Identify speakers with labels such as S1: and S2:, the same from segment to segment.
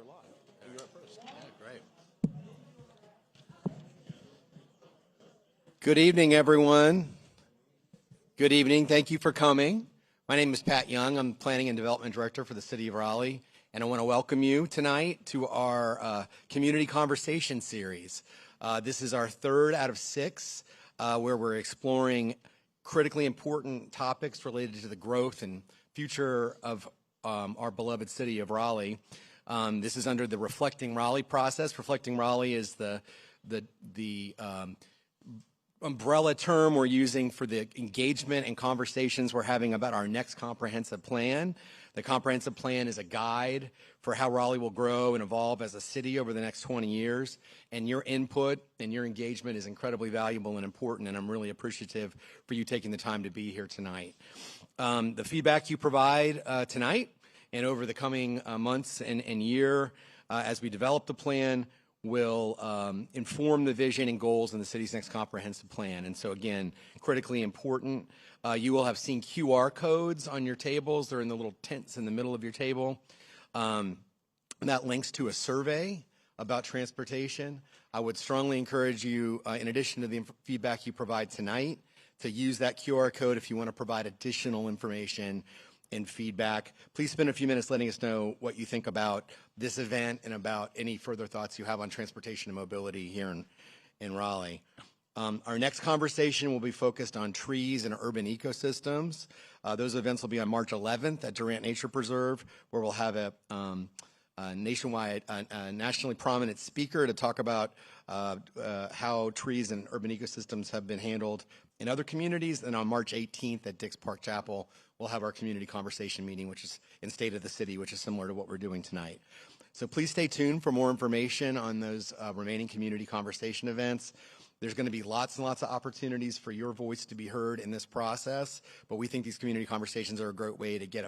S1: live. You're up first.
S2: Yeah, great. Good evening, everyone. Good evening. Thank you for coming. My name is Pat Young. I'm Planning and Development Director for the City of Raleigh, and I want to welcome you tonight to our Community Conversation Series. This is our third out of 6 where we're exploring critically important topics related to the growth and future of our beloved city of Raleigh. This is under the Reflecting Raleigh process. Reflecting Raleigh is the umbrella term we're using for the engagement and conversations we're having about our next comprehensive plan. The comprehensive plan is a guide for how Raleigh will grow and evolve as a city over the next 20 years. And your input and your engagement is incredibly valuable and important, and I'm really appreciative for you taking the time to be here tonight. The feedback you provide tonight and over the coming months and year as we develop the plan will inform the vision and goals in the city's next comprehensive plan. And so again, critically important. You will have seen QR codes on your tables. They're in the little tents in the middle of your table. And that links to a survey about transportation. I would strongly encourage you, in addition to the feedback you provide tonight, to use that QR code if you want to provide additional information and feedback. Please spend a few minutes letting us know what you think about this event and about any further thoughts you have on transportation and mobility here in Raleigh. Our next conversation will be focused on trees and urban ecosystems. Those events will be on March 11th at Durant Nature Preserve, where we'll have a nationally prominent speaker to talk about how trees and urban ecosystems have been handled in other communities. And on March 18th at Dix Park Chapel, we'll have our community conversation meeting, which is in State of the City, which is similar to what we're doing tonight. So please stay tuned for more information on those remaining community conversation events. There's going to be lots and lots of opportunities for your voice to be heard in this process, but we think these community conversations are a great way to get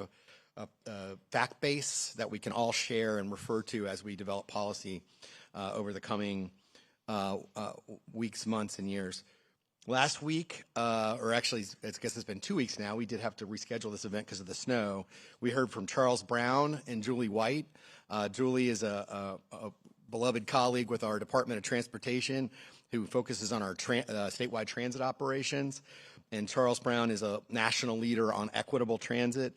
S2: a fact base that we can all share and refer to as we develop policy over the coming weeks, months, and years. Last week, or actually, I guess it's been 2 weeks now, we did have to reschedule this event because of the snow. We heard from Charles Brown and Julie White. Julie is a beloved colleague with our Department of Transportation who focuses on our statewide transit operations. And Charles Brown is a national leader on equitable transit.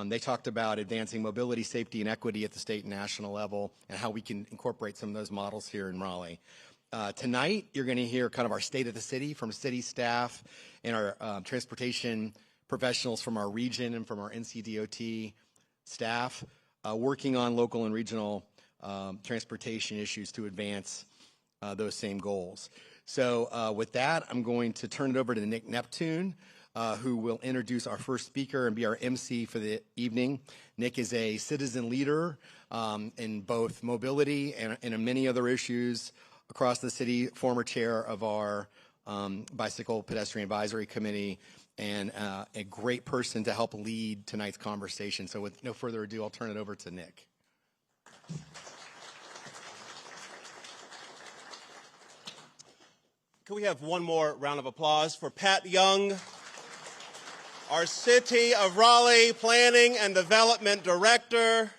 S2: They talked about advancing mobility, safety, and equity at the state and national level and how we can incorporate some of those models here in Raleigh. Tonight, you're going to hear kind of our state of the city from city staff and our transportation professionals from our region and from our NCDOT staff working on local and regional transportation issues to advance those same goals. So with that, I'm going to turn it over to Nick Neptune, who will introduce our first speaker and be our MC for the evening. Nick is a citizen leader in both mobility and in many other issues across the city, former chair of our Bicycle Pedestrian Advisory Committee, and a great person to help lead tonight's conversation. So with no further ado, I'll turn it over to Nick.
S3: Can we have one more round of applause for Pat Young, our City of Raleigh Planning and Development Director?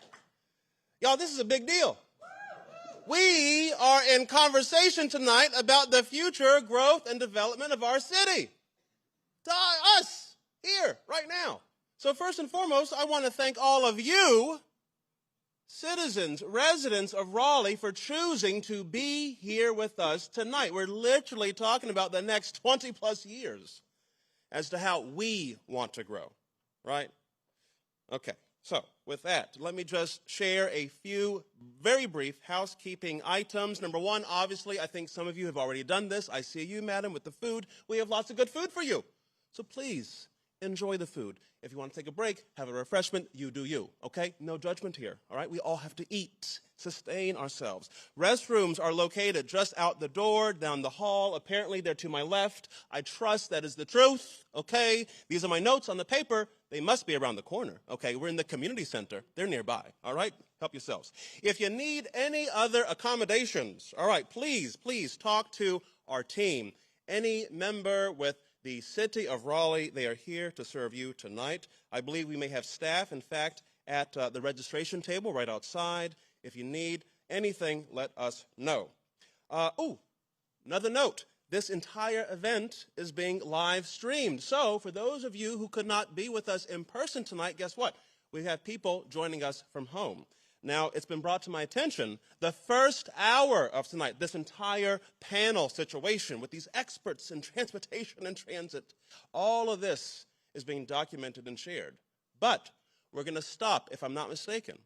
S3: Y'all, this is a big deal. We are in conversation tonight about the future growth and development of our city. To us, here, right now. So first and foremost, I want to thank all of you, citizens, residents of Raleigh, for choosing to be here with us tonight. We're literally talking about the next 20 plus years as to how we want to grow, right? Okay. So with that, let me just share a few very brief housekeeping items. Number one, obviously, I think some of you have already done this. I see you, madam, with the food. We have lots of good food for you. So please enjoy the food. If you want to take a break, have a refreshment, you do you, okay? No judgment here, all right? We all have to eat, sustain ourselves. Restrooms are located just out the door, down the hall. Apparently, they're to my left. I trust that is the truth, okay? These are my notes on the paper. They must be around the corner, okay? We're in the community center. They're nearby, all right? Help yourselves. If you need any other accommodations, all right, please talk to our team. Any member with the City of Raleigh, they are here to serve you tonight. I believe we may have staff, in fact, at the registration table right outside. If you need anything, let us know. Another note. This entire event is being live streamed. So for those of you who could not be with us in person tonight, guess what? We have people joining us from home. Now, it's been brought to my attention, the first hour of tonight, this entire panel situation with these experts in transportation and transit, all of this is being documented and shared. But we're going to stop, if I'm not mistaken.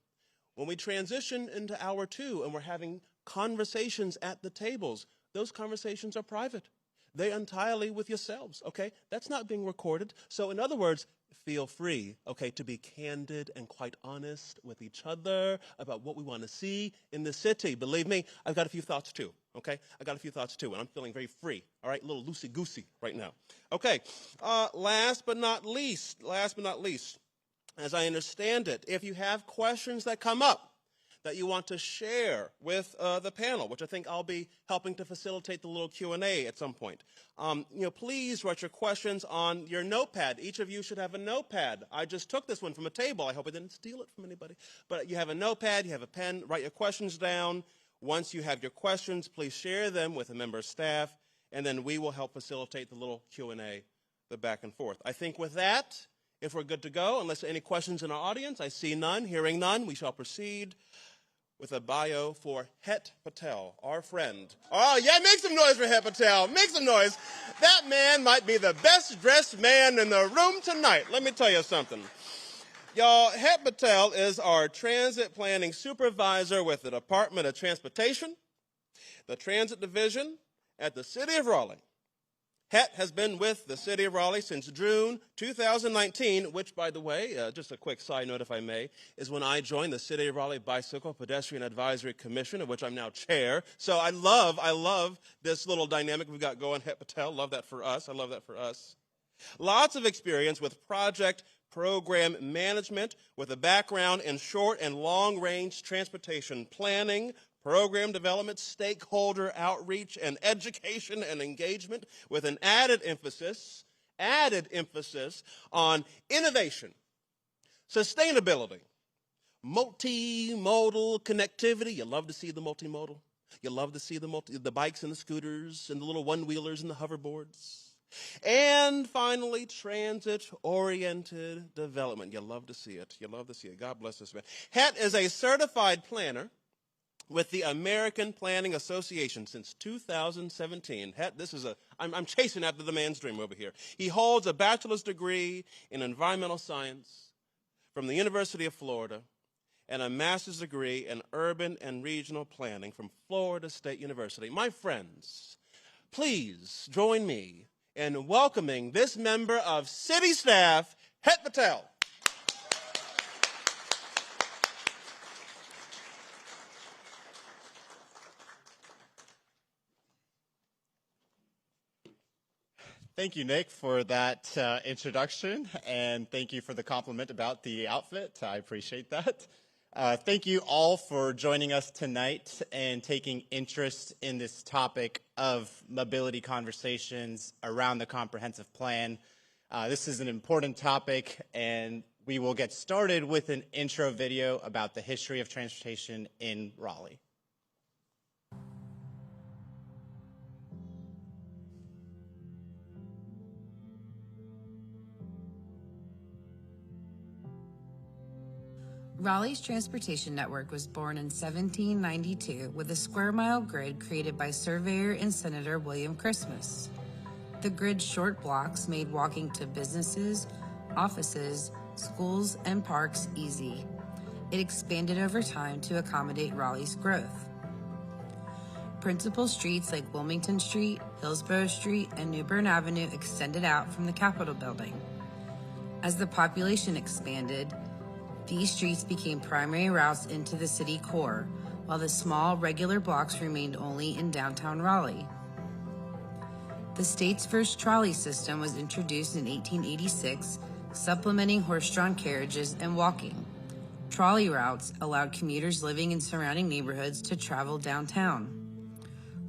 S3: When we transition into hour 2 and we're having conversations at the tables, those conversations are private. They're entirely with yourselves, okay? That's not being recorded. So in other words, feel free, okay, to be candid and quite honest with each other about what we want to see in the city. Believe me, I've got a few thoughts too, okay? I got a few thoughts too, and I'm feeling very free, all right? A little loosey-goosey right now. Okay, last but not least, as I understand it, if you have questions that come up that you want to share with the panel, which I think I'll be helping to facilitate the little Q&A at some point. Please write your questions on your notepad. Each of you should have a notepad. I just took this one from a table. I hope I didn't steal it from anybody. But you have a notepad, you have a pen, write your questions down. Once you have your questions, please share them with a member of staff, and then we will help facilitate the little Q&A, the back and forth. I think with that, if we're good to go, unless there are any questions in our audience, I see none, hearing none, we shall proceed with a bio for Het Patel, our friend. Oh, yeah, make some noise for Het Patel. Make some noise. That man might be the best dressed man in the room tonight. Let me tell you something. Y'all, Het Patel is our transit planning supervisor with the Department of Transportation, the Transit Division at the City of Raleigh. Het has been with the City of Raleigh since June 2019, which, by the way, just a quick side note if I may, is when I joined the City of Raleigh Bicycle Pedestrian Advisory Commission, of which I'm now chair. So I love this little dynamic we've got going. Het Patel, love that for us. I love that for us. Lots of experience with project program management with a background in short and long-range transportation planning, program development, stakeholder outreach, and education and engagement with an added emphasis on innovation, sustainability, multimodal connectivity. You love to see the multimodal. You love to see the bikes and the scooters and the little one-wheelers and the hoverboards. And finally, transit-oriented development. You love to see it. You love to see it. God bless this man. Het is a certified planner with the American Planning Association since 2017. Het, I'm chasing after the man's dream over here. He holds a bachelor's degree in environmental science from the University of Florida and a master's degree in urban and regional planning from Florida State University. My friends, please join me in welcoming this member of city staff, Het Patel.
S1: Thank you, Nick, for that introduction, and thank you for the compliment about the outfit. I appreciate that. Thank you all for joining us tonight and taking interest in this topic of mobility conversations around the comprehensive plan. This is an important topic, and we will get started with an intro video about the history of transportation in Raleigh.
S4: Raleigh's transportation network was born in 1792 with a square-mile grid created by surveyor and Senator William Christmas. The grid's short blocks made walking to businesses, offices, schools, and parks easy. It expanded over time to accommodate Raleigh's growth. Principal streets like Wilmington Street, Hillsborough Street, and New Bern Avenue extended out from the Capitol building. As the population expanded, these streets became primary routes into the city core, while the small, regular blocks remained only in downtown Raleigh. The state's first trolley system was introduced in 1886, supplementing horse-drawn carriages and walking. Trolley routes allowed commuters living in surrounding neighborhoods to travel downtown.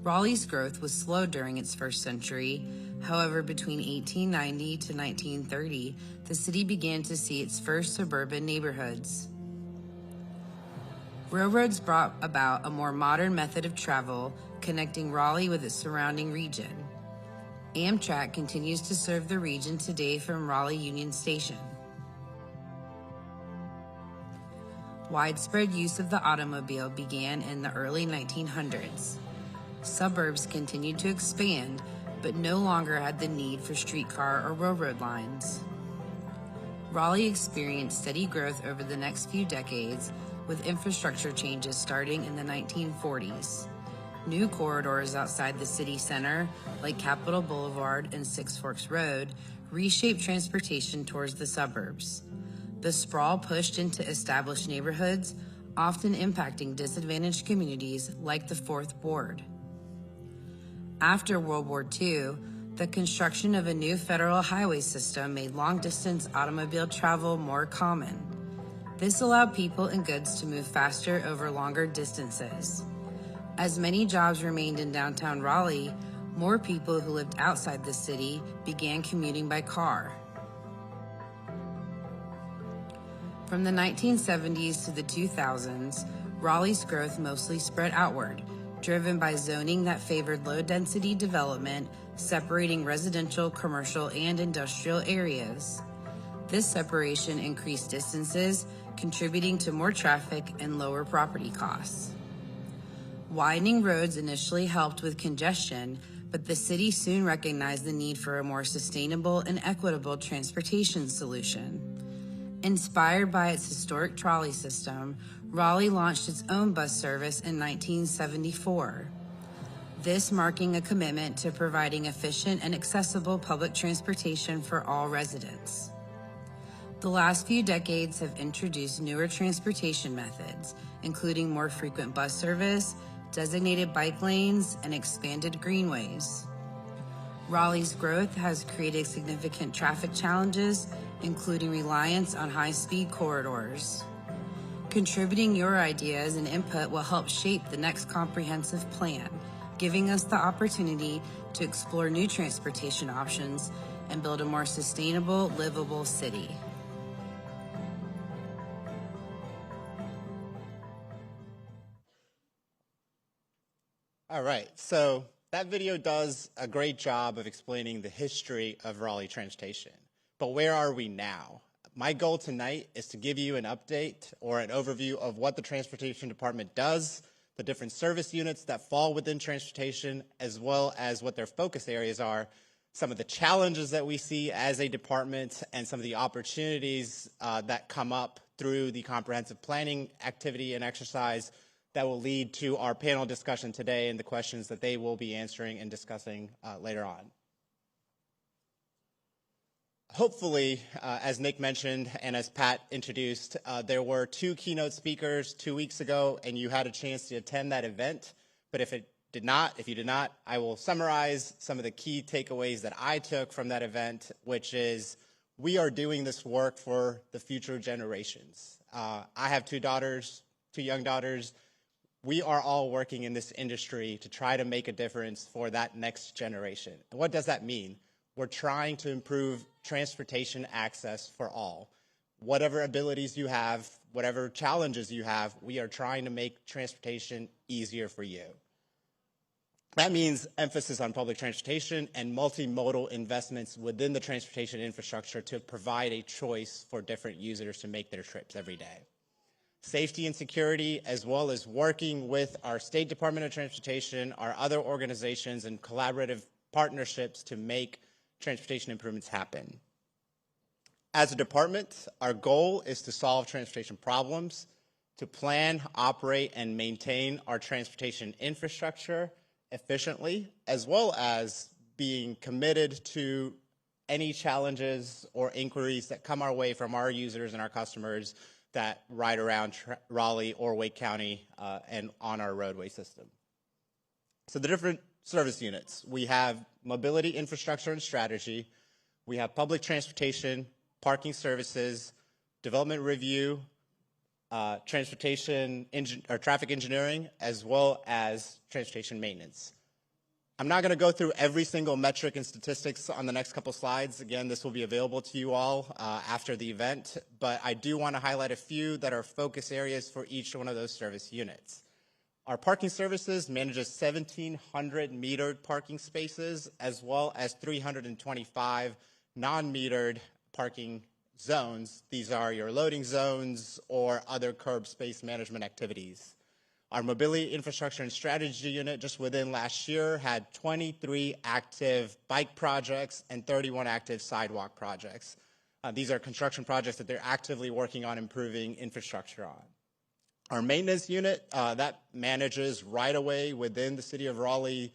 S4: Raleigh's growth was slow during its first century. However, between 1890 to 1930, the city began to see its first suburban neighborhoods. Railroads brought about a more modern method of travel, connecting Raleigh with its surrounding region. Amtrak continues to serve the region today from Raleigh Union Station. Widespread use of the automobile began in the early 1900s. Suburbs continued to expand, but no longer had the need for streetcar or railroad lines. Raleigh experienced steady growth over the next few decades, with infrastructure changes starting in the 1940s. New corridors outside the city center, like Capitol Boulevard and Six Forks Road, reshaped transportation towards the suburbs. The sprawl pushed into established neighborhoods, often impacting disadvantaged communities like the Fourth Ward. After World War II, the construction of a new federal highway system made long-distance automobile travel more common. This allowed people and goods to move faster over longer distances. As many jobs remained in downtown Raleigh, more people who lived outside the city began commuting by car. From the 1970s to the 2000s, Raleigh's growth mostly spread outward, driven by zoning that favored low-density development, separating residential, commercial, and industrial areas. This separation increased distances, contributing to more traffic and lower property costs. Widening roads initially helped with congestion, but the city soon recognized the need for a more sustainable and equitable transportation solution. Inspired by its historic trolley system, Raleigh launched its own bus service in 1974. This marking a commitment to providing efficient and accessible public transportation for all residents. The last few decades have introduced newer transportation methods, including more frequent bus service, designated bike lanes, and expanded greenways. Raleigh's growth has created significant traffic challenges, including reliance on high-speed corridors. Contributing your ideas and input will help shape the next comprehensive plan, giving us the opportunity to explore new transportation options and build a more sustainable, livable city.
S1: All right, so that video does a great job of explaining the history of Raleigh transportation. But where are we now? My goal tonight is to give you an update or an overview of what the Transportation Department does, the different service units that fall within transportation, as well as what their focus areas are, some of the challenges that we see as a department, and some of the opportunities that come up through the comprehensive planning activity and exercise that will lead to our panel discussion today and the questions that they will be answering and discussing later on. Hopefully, as Nick mentioned and as Pat introduced, there were 2 keynote speakers 2 weeks ago, and you had a chance to attend that event. But if you did not, I will summarize some of the key takeaways that I took from that event, which is we are doing this work for the future generations. I have 2 daughters, 2 young daughters. We are all working in this industry to try to make a difference for that next generation. And what does that mean? We're trying to improve transportation access for all. Whatever abilities you have, whatever challenges you have, we are trying to make transportation easier for you. That means emphasis on public transportation and multimodal investments within the transportation infrastructure to provide a choice for different users to make their trips every day. Safety and security, as well as working with our State Department of Transportation, our other organizations, and collaborative partnerships to make transportation improvements happen. As a department, our goal is to solve transportation problems, to plan, operate, and maintain our transportation infrastructure efficiently, as well as being committed to any challenges or inquiries that come our way from our users and our customers that ride around Raleigh or Wake County and on our roadway system. So the different service units. We have mobility, infrastructure, and strategy. We have public transportation, parking services, development review, traffic engineering, as well as transportation maintenance. I'm not going to go through every single metric and statistics on the next couple slides. Again, this will be available to you all after the event, but I do want to highlight a few that are focus areas for each one of those service units. Our parking services manages 1,700 metered parking spaces, as well as 325 non-metered parking zones. These are your loading zones or other curb space management activities. Our mobility infrastructure and strategy unit just within last year had 23 active bike projects and 31 active sidewalk projects. These are construction projects that they're actively working on improving infrastructure on. Our maintenance unit that manages right-of-way within the city of Raleigh,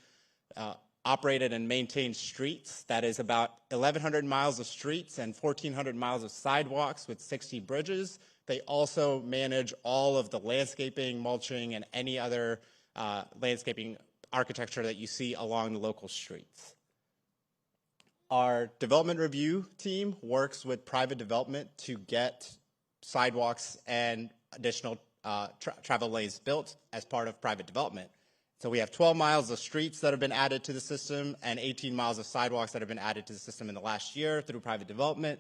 S1: operated and maintained streets. That is about 1,100 miles of streets and 1,400 miles of sidewalks with 60 bridges. They also manage all of the landscaping, mulching, and any other landscaping architecture that you see along the local streets. Our development review team works with private development to get sidewalks and additional travel lanes built as part of private development. So we have 12 miles of streets that have been added to the system and 18 miles of sidewalks that have been added to the system in the last year through private development.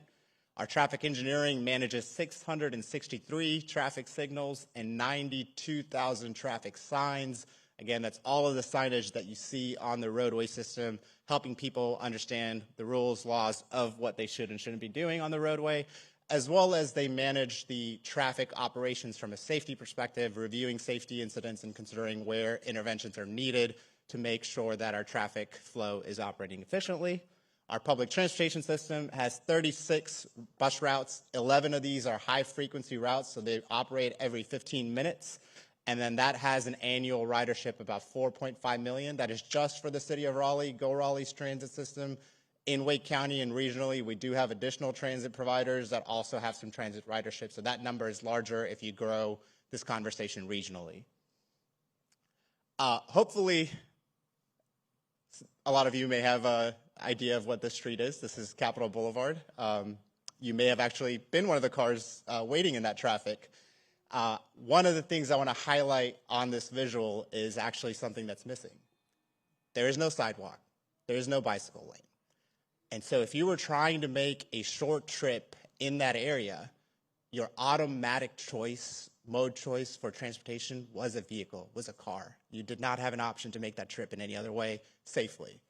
S1: Our traffic engineering manages 663 traffic signals and 92,000 traffic signs. Again, that's all of the signage that you see on the roadway system, helping people understand the rules, laws of what they should and shouldn't be doing on the roadway, as well as they manage the traffic operations from a safety perspective, reviewing safety incidents and considering where interventions are needed to make sure that our traffic flow is operating efficiently. Our public transportation system has 36 bus routes. 11 of these are high-frequency routes, so they operate every 15 minutes. And then that has an annual ridership about 4.5 million. That is just for the city of Raleigh, Go Raleigh's transit system. In Wake County and regionally, we do have additional transit providers that also have some transit ridership, so that number is larger if you grow this conversation regionally. Hopefully, a lot of you may have an idea of what this street is. This is Capitol Boulevard. You may have actually been one of the cars waiting in that traffic. One of the things I want to highlight on this visual is actually something that's missing. There is no sidewalk. There is no bicycle lane. And so if you were trying to make a short trip in that area, your automatic choice, mode choice for transportation was a vehicle, was a car. You did not have an option to make that trip in any other way safely.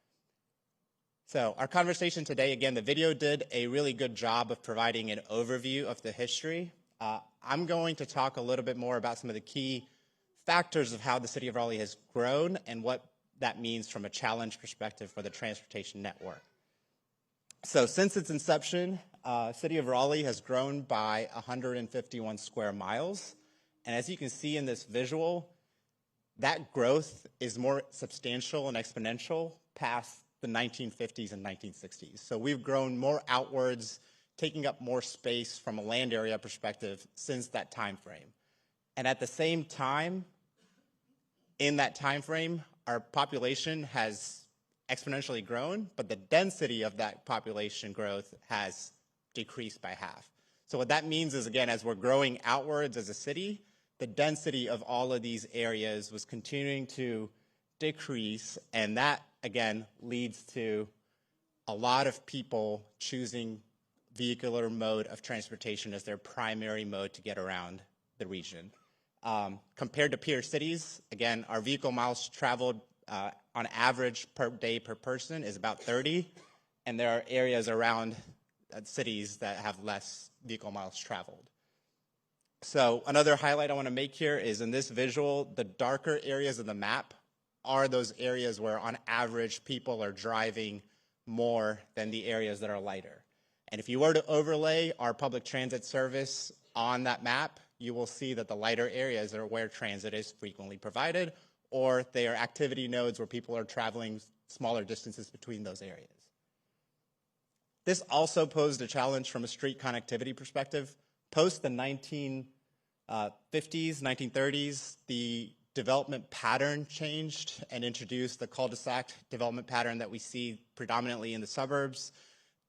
S1: So our conversation today, again, the video did a really good job of providing an overview of the history. I'm going to talk a little bit more about some of the key factors of how the city of Raleigh has grown and what that means from a challenge perspective for the transportation network. So since its inception, City of Raleigh has grown by 151 square miles. And as you can see in this visual, that growth is more substantial and exponential past the 1950s and 1960s. So we've grown more outwards, taking up more space from a land area perspective since that time frame. And at the same time, in that time frame, our population has exponentially grown, but the density of that population growth has decreased by half. So what that means is, again, as we're growing outwards as a city, the density of all of these areas was continuing to decrease, and that, again, leads to a lot of people choosing vehicular mode of transportation as their primary mode to get around the region. Compared to peer cities, again, our vehicle miles traveled on average per day per person is about 30, and there are areas around cities that have less vehicle miles traveled. So another highlight I want to make here is in this visual, the darker areas of the map are those areas where on average people are driving more than the areas that are lighter. And if you were to overlay our public transit service on that map, you will see that the lighter areas are where transit is frequently provided, or they are activity nodes where people are traveling smaller distances between those areas. This also posed a challenge from a street connectivity perspective. Post the 1950s, 1930s, the development pattern changed and introduced the cul-de-sac development pattern that we see predominantly in the suburbs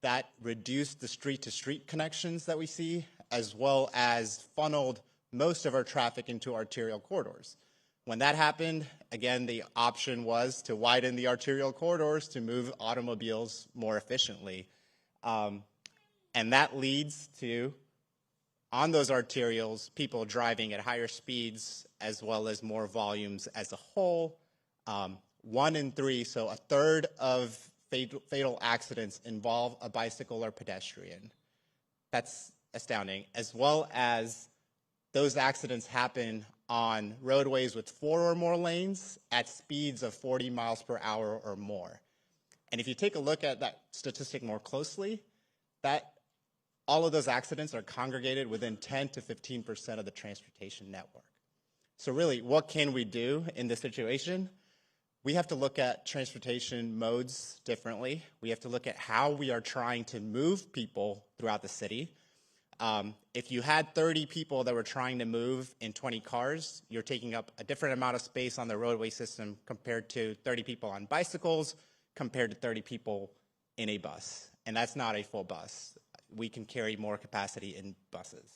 S1: that reduced the street-to-street connections that we see, as well as funneled most of our traffic into arterial corridors. When that happened, again, the option was to widen the arterial corridors to move automobiles more efficiently. And that leads to, on those arterials, people driving at higher speeds as well as more volumes as a whole. 1 in 3, so a third of fatal accidents involve a bicycle or pedestrian. That's astounding. As well as those accidents happen on roadways with 4 or more lanes at speeds of 40 miles per hour or more. And if you take a look at that statistic more closely, that all of those accidents are congregated within 10 to 15% of the transportation network. So really, what can we do in this situation? We have to look at transportation modes differently. We have to look at how we are trying to move people throughout the city. If you had 30 people that were trying to move in 20 cars, you're taking up a different amount of space on the roadway system compared to 30 people on bicycles, compared to 30 people in a bus. And that's not a full bus. We can carry more capacity in buses.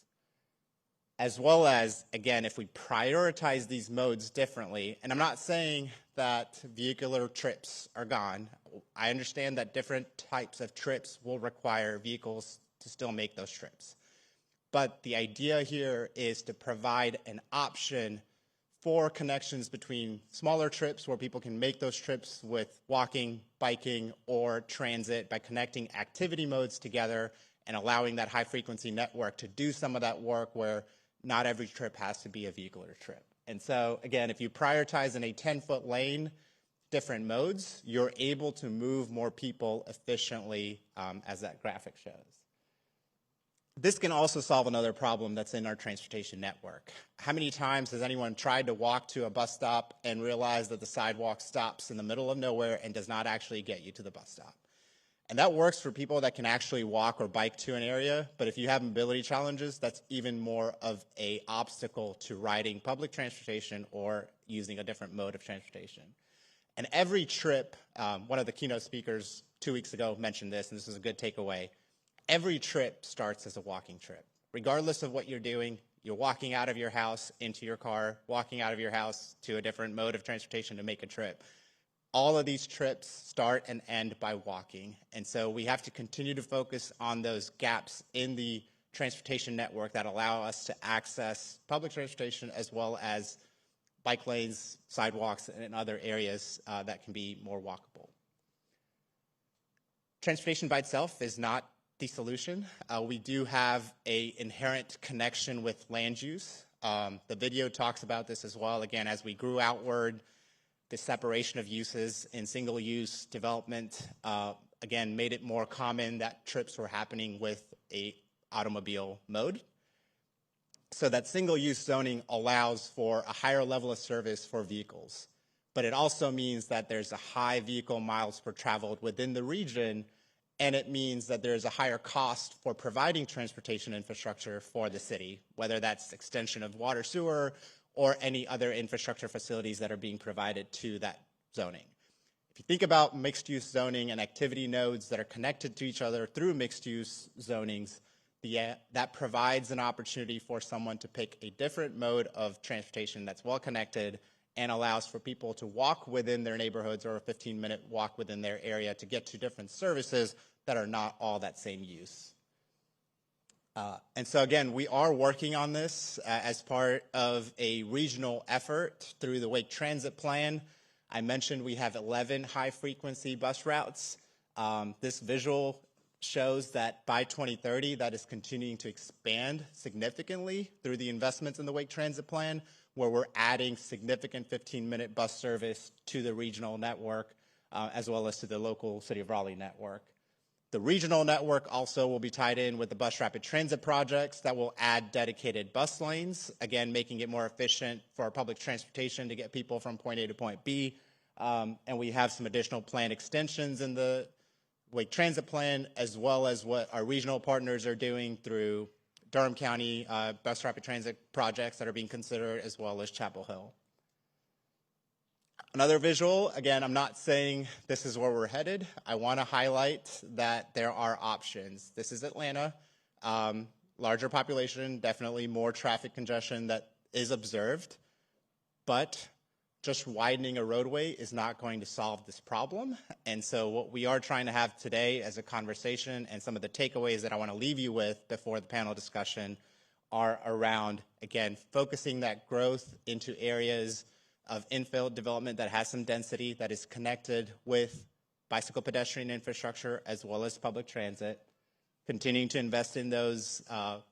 S1: As well as, again, if we prioritize these modes differently, and I'm not saying that vehicular trips are gone. I understand that different types of trips will require vehicles to still make those trips. But the idea here is to provide an option for connections between smaller trips where people can make those trips with walking, biking, or transit by connecting activity modes together and allowing that high-frequency network to do some of that work where not every trip has to be a vehicular trip. And so, again, if you prioritize in a 10-foot lane different modes, you're able to move more people efficiently, as that graphic shows. This can also solve another problem that's in our transportation network. How many times has anyone tried to walk to a bus stop and realized that the sidewalk stops in the middle of nowhere and does not actually get you to the bus stop? And that works for people that can actually walk or bike to an area, but if you have mobility challenges, that's even more of an obstacle to riding public transportation or using a different mode of transportation. And every trip, one of the keynote speakers 2 weeks ago mentioned this, and this is a good takeaway, every trip starts as a walking trip. Regardless of what you're doing, you're walking out of your house into your car, walking out of your house to a different mode of transportation to make a trip. All of these trips start and end by walking. And so we have to continue to focus on those gaps in the transportation network that allow us to access public transportation as well as bike lanes, sidewalks, and other areas that can be more walkable. Transportation by itself is not the solution. We do have an inherent connection with land use. The video talks about this as well. Again, as we grew outward, the separation of uses in single-use development, again, made it more common that trips were happening with a automobile mode. So that single-use zoning allows for a higher level of service for vehicles. But it also means that there's a high vehicle miles per traveled within the region, and it means that there's a higher cost for providing transportation infrastructure for the city, whether that's extension of water, sewer, or any other infrastructure facilities that are being provided to that zoning. If you think about mixed-use zoning and activity nodes that are connected to each other through mixed-use zonings, that provides an opportunity for someone to pick a different mode of transportation that's well-connected and allows for people to walk within their neighborhoods or a 15-minute walk within their area to get to different services that are not all that same use. And so again, we are working on this as part of a regional effort through the Wake Transit Plan. I mentioned we have 11 high-frequency bus routes. This visual shows that by 2030, that is continuing to expand significantly through the investments in the Wake Transit Plan, where we're adding significant 15-minute bus service to the regional network, as well as to the local City of Raleigh network. The regional network also will be tied in with the bus rapid transit projects that will add dedicated bus lanes, again, making it more efficient for our public transportation to get people from point A to point B. And we have some additional plan extensions in the Wake Transit Plan, as well as what our regional partners are doing through Durham County bus rapid transit projects that are being considered, as well as Chapel Hill. Another visual, again, I'm not saying this is where we're headed. I want to highlight that there are options. This is Atlanta, larger population, definitely more traffic congestion that is observed, but just widening a roadway is not going to solve this problem. And so what we are trying to have today as a conversation, and some of the takeaways that I want to leave you with before the panel discussion, are around, again, focusing that growth into areas of infill development that has some density, that is connected with bicycle pedestrian infrastructure as well as public transit, continuing to invest in those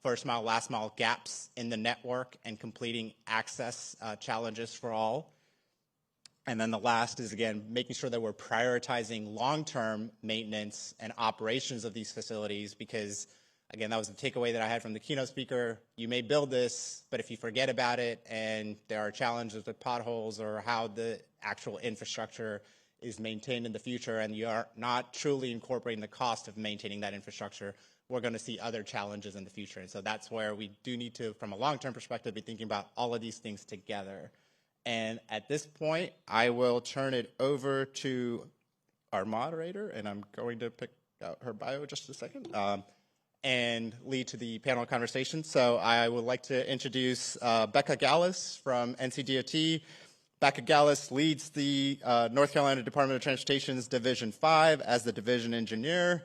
S1: first mile, last mile gaps in the network and completing access challenges for all. And then the last is, again, making sure that we're prioritizing long-term maintenance and operations of these facilities, because, again, that was the takeaway that I had from the keynote speaker. You may build this, but if you forget about it and there are challenges with potholes or how the actual infrastructure is maintained in the future, and you are not truly incorporating the cost of maintaining that infrastructure, we're going to see other challenges in the future. And so that's where we do need to, from a long-term perspective, be thinking about all of these things together. And at this point, I will turn it over to our moderator, and I'm going to pick out her bio just a second, and lead to the panel conversation. So I would like to introduce Becca Gallas from NCDOT. Becca Gallas leads the North Carolina Department of Transportation's Division 5 as the division engineer.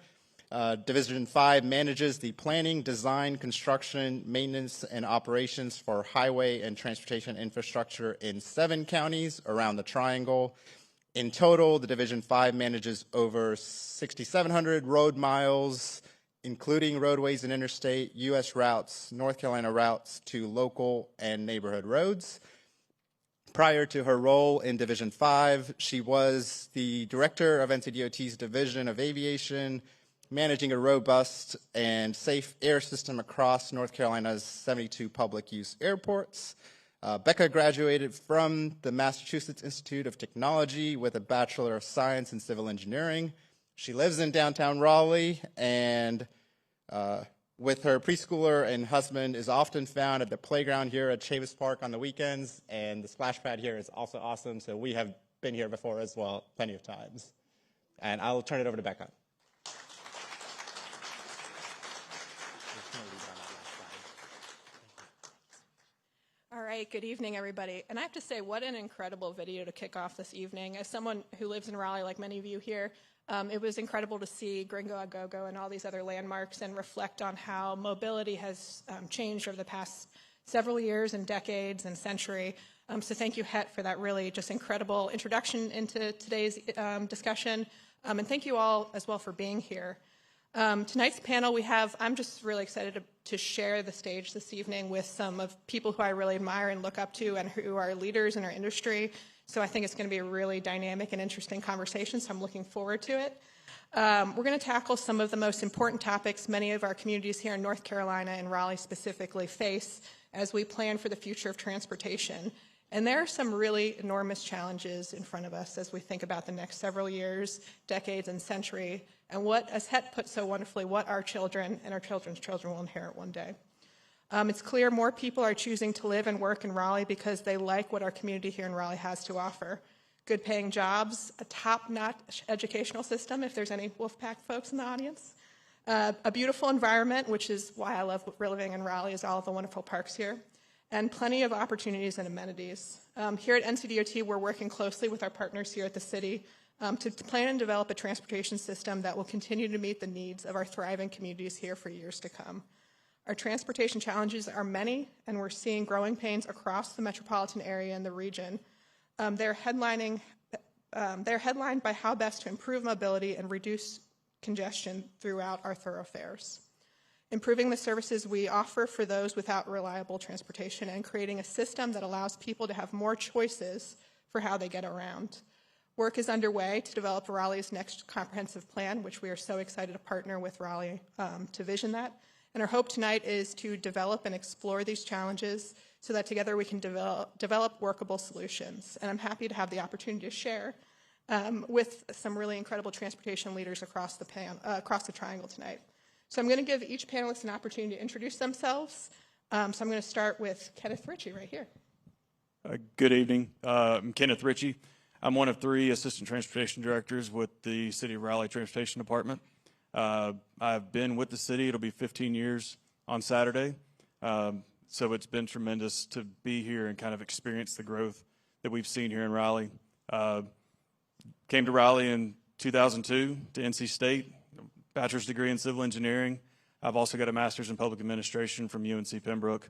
S1: Division 5 manages the planning, design, construction, maintenance, and operations for highway and transportation infrastructure in 7 counties around the Triangle. In total, the Division 5 manages over 6,700 road miles, including roadways and interstate, U.S. routes, North Carolina routes to local and neighborhood roads. Prior to her role in Division 5, she was the director of NCDOT's Division of Aviation, managing a robust and safe air system across North Carolina's 72 public use airports. Becca graduated from the Massachusetts Institute of Technology with a Bachelor of Science in Civil Engineering. She lives in downtown Raleigh, and with her preschooler and husband is often found at the playground here at Chavis Park on the weekends, and the splash pad here is also awesome, so we have been here before as well, plenty of times. And I'll turn it over to Becca.
S5: All right, good evening, everybody. And I have to say, what an incredible video to kick off this evening. As someone who lives in Raleigh, like many of you here, it was incredible to see Gringo a Go-Go and all these other landmarks and reflect on how mobility has changed over the past several years and decades and century. So thank you, Het, for that really just incredible introduction into today's discussion. And thank you all as well for being here. Tonight's panel I'm just really excited to share the stage this evening with some of people who I really admire and look up to and who are leaders in our industry. So I think it's going to be a really dynamic and interesting conversation, so I'm looking forward to it. We're going to tackle some of the most important topics many of our communities here in North Carolina and Raleigh specifically face as we plan for the future of transportation. And there are some really enormous challenges in front of us as we think about the next several years, decades, and century, and what, as Het put so wonderfully, what our children and our children's children will inherit one day. It's clear more people are choosing to live and work in Raleigh because they like what our community here in Raleigh has to offer. Good paying jobs, a top-notch educational system, if there's any Wolfpack folks in the audience, a beautiful environment, which is why I love living in Raleigh, is all of the wonderful parks here, and plenty of opportunities and amenities. Here at NCDOT, we're working closely with our partners here at the city to plan and develop a transportation system that will continue to meet the needs of our thriving communities here for years to come. Our transportation challenges are many, and we're seeing growing pains across the metropolitan area and the region. They're headlined by how best to improve mobility and reduce congestion throughout our thoroughfares. Improving the services we offer for those without reliable transportation and creating a system that allows people to have more choices for how they get around. Work is underway to develop Raleigh's next comprehensive plan, which we are so excited to partner with Raleigh to vision that. And our hope tonight is to develop and explore these challenges so that together we can develop workable solutions. And I'm happy to have the opportunity to share with some really incredible transportation leaders across the Triangle tonight. So I'm going to give each panelist an opportunity to introduce themselves. So I'm going to start with Kenneth Ritchie right here.
S6: Good evening. I'm Kenneth Ritchie. I'm one of 3 assistant transportation directors with the City of Raleigh Transportation Department. I've been with the city. It'll be 15 years on Saturday. So it's been tremendous to be here and kind of experience the growth that we've seen here in Raleigh. Came to Raleigh in 2002 to NC State, bachelor's degree in civil engineering. I've also got a master's in public administration from UNC Pembroke,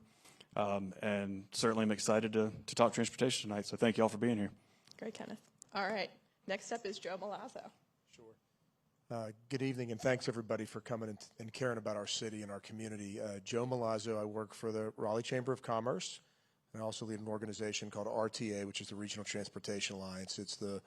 S6: and certainly I'm excited to talk transportation tonight, so thank you all for being here.
S5: Great, Kenneth. All right, next up is Joe Milazzo.
S7: Good evening, and thanks everybody for coming and caring about our city and our community. Joe Milazzo, I work for the Raleigh Chamber of Commerce, and I also lead an organization called RTA, which is the Regional Transportation Alliance. It's the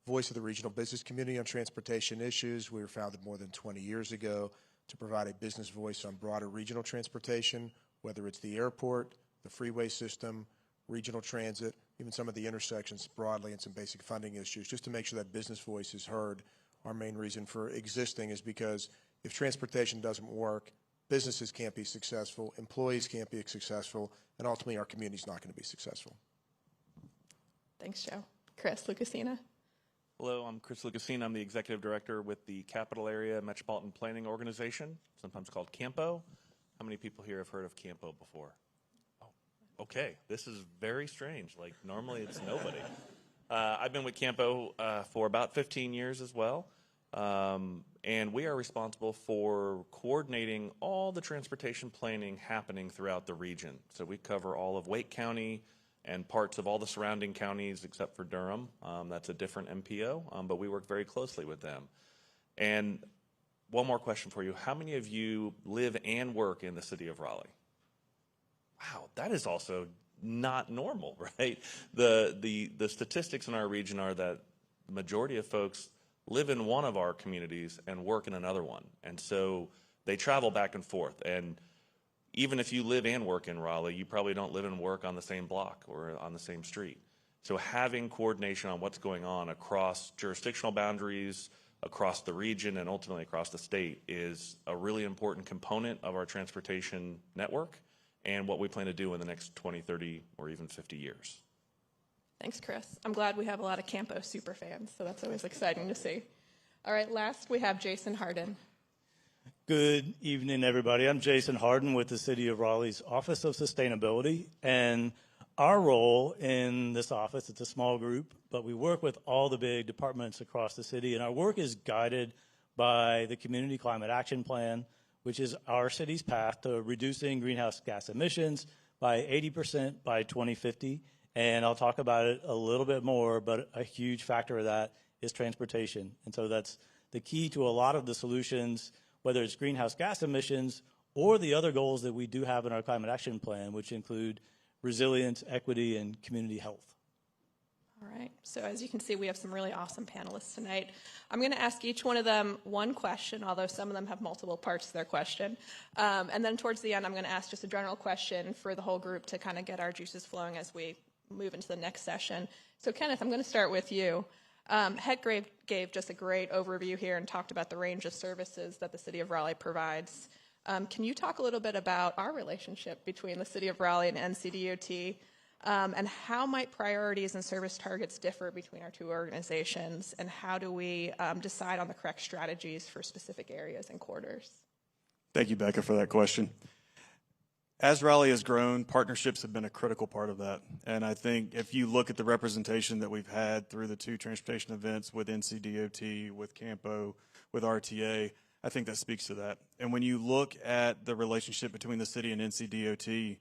S7: voice of the regional business community on transportation issues. We were founded more than 20 years ago to provide a business voice on broader regional transportation, whether it's the airport, the freeway system, regional transit, even some of the intersections broadly, and some basic funding issues, just to make sure that business voice is heard. Our main reason for existing is because if transportation doesn't work, businesses can't be successful, employees can't be successful, and ultimately our community's not going to be successful.
S5: Thanks, Joe. Chris Lukasina.
S8: Hello, I'm Chris Lukasina. I'm the Executive Director with the Capital Area Metropolitan Planning Organization, sometimes called CAMPO. How many people here have heard of CAMPO before? Oh, okay. This is very strange. Like, normally it's nobody. I've been with CAMPO for about 15 years as well, and we are responsible for coordinating all the transportation planning happening throughout the region. So we cover all of Wake County and parts of all the surrounding counties except for Durham. That's a different MPO, but we work very closely with them. And one more question for you. How many of you live and work in the city of Raleigh? Wow, that is also not normal, right? The statistics in our region are that the majority of folks live in one of our communities and work in another one. And so they travel back and forth. And even if you live and work in Raleigh, you probably don't live and work on the same block or on the same street. So having coordination on what's going on across jurisdictional boundaries, across the region, and ultimately across the state is a really important component of our transportation network and what we plan to do in the next 20, 30, or even 50 years.
S5: Thanks, Chris. I'm glad we have a lot of Campo super fans, so that's always exciting to see. All right, last we have Jason Hardin.
S9: Good evening, everybody. I'm Jason Hardin with the City of Raleigh's Office of Sustainability, and our role in this office, it's a small group, but we work with all the big departments across the city, and our work is guided by the Community Climate Action Plan, which is our city's path to reducing greenhouse gas emissions by 80% by 2050. And I'll talk about it a little bit more, but a huge factor of that is transportation. And so that's the key to a lot of the solutions, whether it's greenhouse gas emissions or the other goals that we do have in our climate action plan, which include resilience, equity, and community health.
S5: All right, so as you can see, we have some really awesome panelists tonight. I'm going to ask each one of them one question, although some of them have multiple parts to their question. And then towards the end, I'm going to ask just a general question for the whole group to kind of get our juices flowing as we move into the next session. So Kenneth, I'm going to start with you. Het gave just a great overview here and talked about the range of services that the City of Raleigh provides. Can you talk a little bit about our relationship between the City of Raleigh and NCDOT? And how might priorities and service targets differ between our two organizations, and how do we decide on the correct strategies for specific areas and quarters?
S6: Thank you, Becca, for that question. As Raleigh has grown, partnerships have been a critical part of that. And I think if you look at the representation that we've had through the two transportation events with NCDOT, with CAMPO, with RTA, I think that speaks to that. And when you look at the relationship between the city and NCDOT,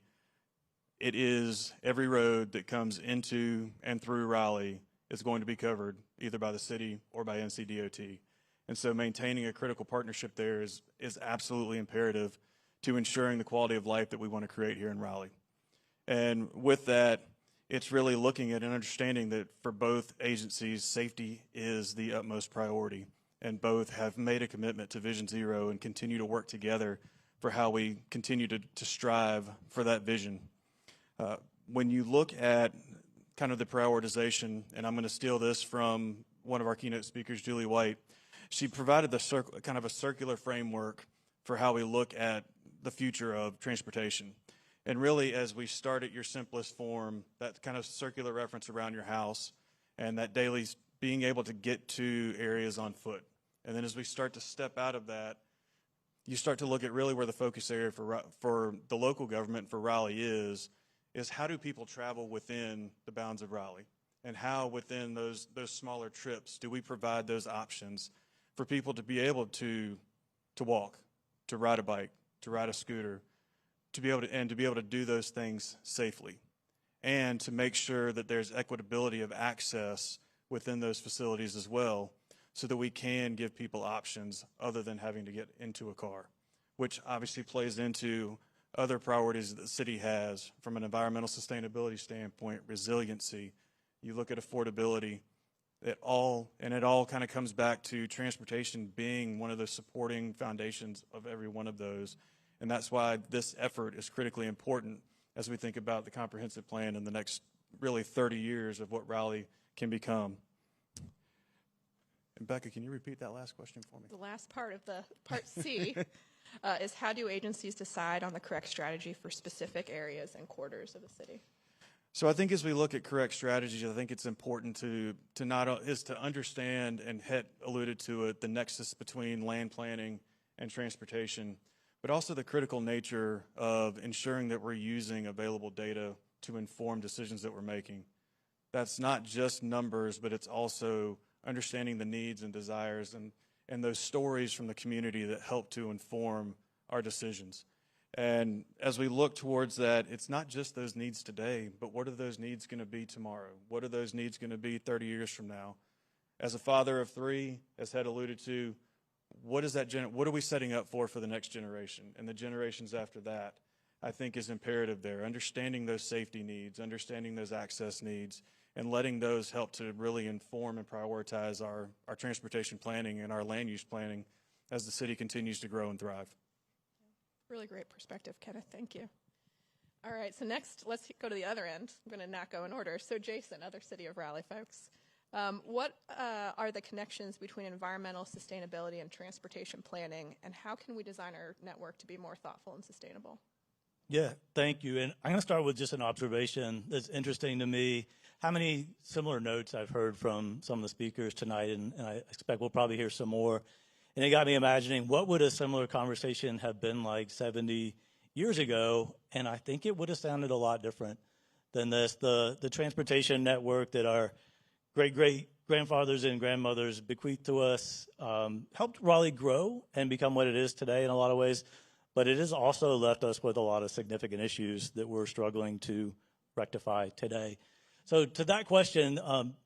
S6: it is every road that comes into and through Raleigh is going to be covered either by the city or by NCDOT. And so maintaining a critical partnership there is absolutely imperative to ensuring the quality of life that we want to create here in Raleigh. And with that, it's really looking at and understanding that for both agencies, safety is the utmost priority. And both have made a commitment to Vision Zero and continue to work together for how we continue to strive for that vision. When you look at kind of the prioritization, and I'm going to steal this from one of our keynote speakers, Julie White, she provided the kind of a circular framework for how we look at the future of transportation. And really, as we start at your simplest form, that kind of circular reference around your house, and that daily being able to get to areas on foot. And then as we start to step out of that, you start to look at really where the focus area for the local government, for Raleigh is how do people travel within the bounds of Raleigh? and how within those smaller trips do we provide those options for people to be able to walk, to ride a bike, to ride a scooter, to be able to do those things safely, and to make sure that there's equitability of access within those facilities as well, so that we can give people options other than having to get into a car, which obviously plays into other priorities that the city has from an environmental sustainability standpoint, resiliency. You look at affordability, it all kind of comes back to transportation being one of the supporting foundations of every one of those. And that's why this effort is critically important as we think about the comprehensive plan in the next really 30 years of what Raleigh can become. And Becca, can you repeat that last question for me?
S5: The last part of the part C is how do agencies decide on the correct strategy for specific areas and quarters of the city?
S6: So I think as we look at correct strategies, I think it's important to understand, and Het alluded to it, the nexus between land planning and transportation, but also the critical nature of ensuring that we're using available data to inform decisions that we're making. That's not just numbers, but it's also understanding the needs and desires and those stories from the community that help to inform our decisions. And as we look towards that, it's not just those needs today, but what are those needs going to be tomorrow? What are those needs going to be 30 years from now? As a father of three, as Het alluded to, what are we setting up for the next generation and the generations after that? I think is imperative there. Understanding those safety needs, understanding those access needs, and letting those help to really inform and prioritize our transportation planning and our land use planning as the city continues to grow and thrive.
S5: Really great perspective, Kenneth. Thank you. All right, so next, let's go to the other end. I'm going to not go in order. So Jason, other City of Raleigh folks, what are the connections between environmental sustainability and transportation planning, and how can we design our network to be more thoughtful and sustainable?
S9: Yeah, thank you. And I'm going to start with just an observation that's interesting to me. How many similar notes I've heard from some of the speakers tonight, and I expect we'll probably hear some more. And it got me imagining, what would a similar conversation have been like 70 years ago? And I think it would have sounded a lot different than this. The transportation network that our great-great-grandfathers and grandmothers bequeathed to us helped Raleigh grow and become what it is today in a lot of ways. But it has also left us with a lot of significant issues that we're struggling to rectify today. So to that question,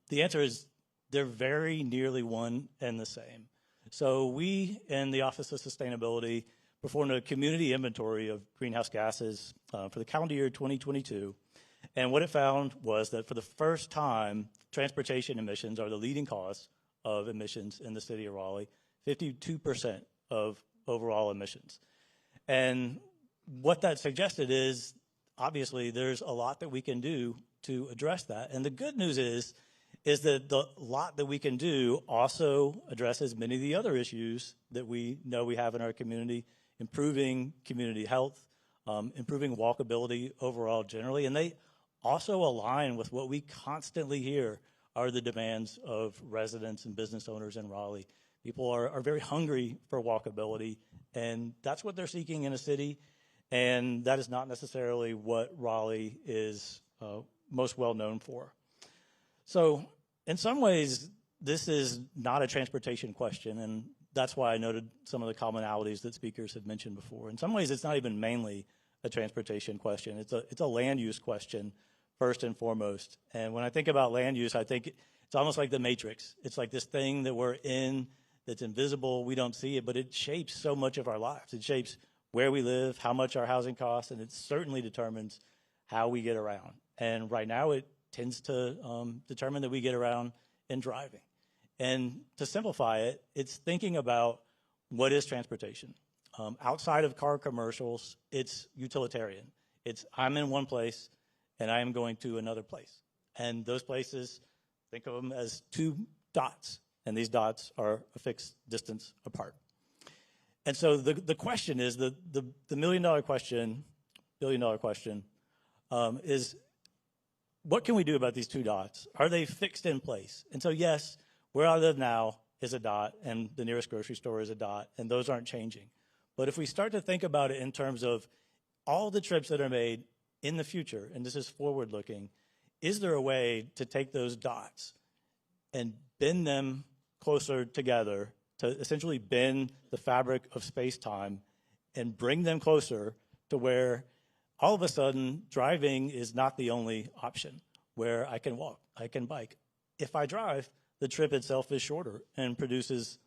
S9: the answer is they're very nearly one and the same. So we in the Office of Sustainability performed a community inventory of greenhouse gases for the calendar year 2022. And what it found was that for the first time, transportation emissions are the leading cause of emissions in the city of Raleigh, 52% of overall emissions. And what that suggested is, obviously, there's a lot that we can do to address that. And the good news is that the lot that we can do also addresses many of the other issues that we know we have in our community, improving community health, improving walkability overall generally. And they also align with what we constantly hear are the demands of residents and business owners in Raleigh. People are very hungry for walkability, and that's what they're seeking in a city. And that is not necessarily what Raleigh is most well known for. So in some ways, this is not a transportation question, and that's why I noted some of the commonalities that speakers have mentioned before. In some ways, it's not even mainly a transportation question. It's a land use question, first and foremost. And when I think about land use, I think it's almost like the Matrix. It's like this thing that we're in that's invisible. We don't see it, but it shapes so much of our lives. It shapes where we live, how much our housing costs, and it certainly determines how we get around. And right now, it tends to determine that we get around in driving. And to simplify it, it's thinking about what is transportation. Outside of car commercials, it's utilitarian. It's I'm in one place and I am going to another place. And those places, think of them as two dots, and these dots are a fixed distance apart. And so the question is, the million-dollar question, billion-dollar question, is what can we do about these two dots? Are they fixed in place? And so yes, where I live now is a dot, and the nearest grocery store is a dot, and those aren't changing. But if we start to think about it in terms of all the trips that are made in the future, and this is forward-looking, is there a way to take those dots and bend them closer together to essentially bend the fabric of space-time and bring them closer to where all of a sudden driving is not the only option, where I can walk, I can bike. If I drive, the trip itself is shorter and produces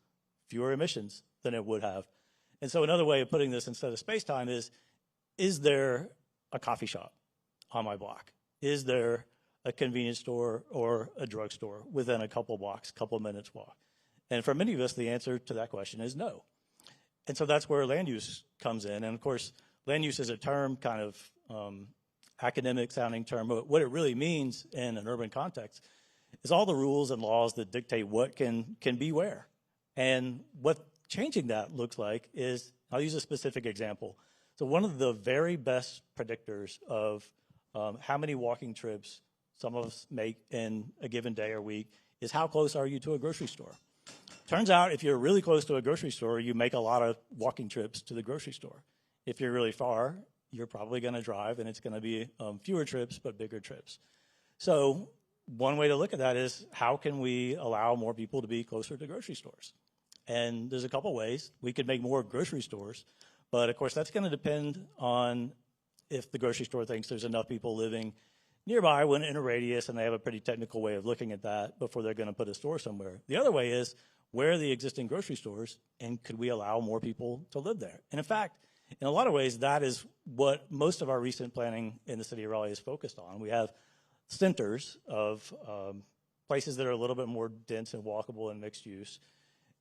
S9: fewer emissions than it would have. And so another way of putting this instead of space-time is there a coffee shop on my block? Is there a convenience store or a drugstore within a couple blocks, couple minutes walk? And for many of us, the answer to that question is no. And so that's where land use comes in. And of course, land use is a term, kind of academic sounding term, but what it really means in an urban context is all the rules and laws that dictate what can be where. And what changing that looks like is, I'll use a specific example. So one of the very best predictors of how many walking trips some of us make in a given day or week is how close are you to a grocery store. Turns out if you're really close to a grocery store, you make a lot of walking trips to the grocery store. If you're really far, you're probably going to drive, and it's going to be fewer trips but bigger trips. So one way to look at that is, how can we allow more people to be closer to grocery stores? And there's a couple ways. We could make more grocery stores, but of course that's going to depend on if the grocery store thinks there's enough people living nearby in a radius, and they have a pretty technical way of looking at that before they're going to put a store somewhere. The other way is, where are the existing grocery stores, and could we allow more people to live there? And in fact, in a lot of ways, that is what most of our recent planning in the city of Raleigh is focused on. We have centers of places that are a little bit more dense and walkable and mixed use.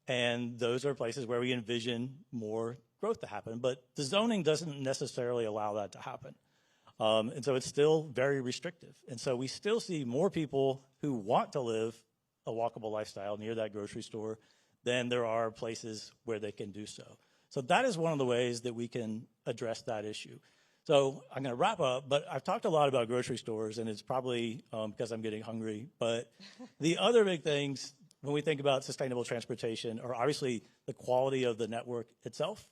S9: And those are places where we envision more growth to happen. But the zoning doesn't necessarily allow that to happen. And so it's still very restrictive. And so we still see more people who want to live a walkable lifestyle near that grocery store than there are places where they can do so. So that is one of the ways that we can address that issue. So I'm going to wrap up, but I've talked a lot about grocery stores, and it's probably because I'm getting hungry. But the other big things when we think about sustainable transportation are obviously the quality of the network itself.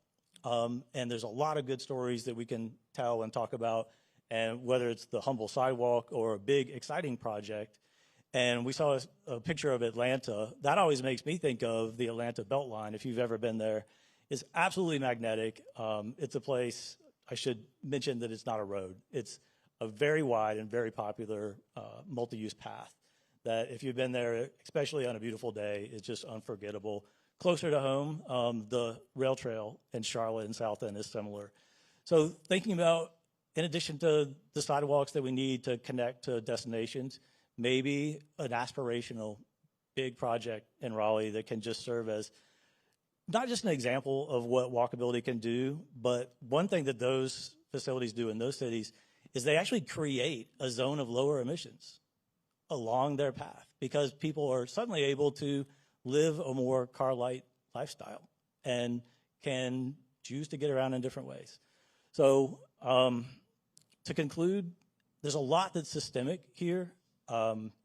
S9: And there's a lot of good stories that we can tell and talk about, and whether it's the humble sidewalk or a big, exciting project. And we saw a picture of Atlanta. That always makes me think of the Atlanta Beltline, if you've ever been there. It's absolutely magnetic. It's a place, I should mention that it's not a road. It's a very wide and very popular multi-use path that if you've been there, especially on a beautiful day, it's just unforgettable. Closer to home, the rail trail in Charlotte and South End is similar. So thinking about, in addition to the sidewalks that we need to connect to destinations, maybe an aspirational big project in Raleigh that can just serve as not just an example of what walkability can do, but one thing that those facilities do in those cities is they actually create a zone of lower emissions along their path, because people are suddenly able to live a more car-light lifestyle and can choose to get around in different ways. So to conclude, there's a lot that's systemic here.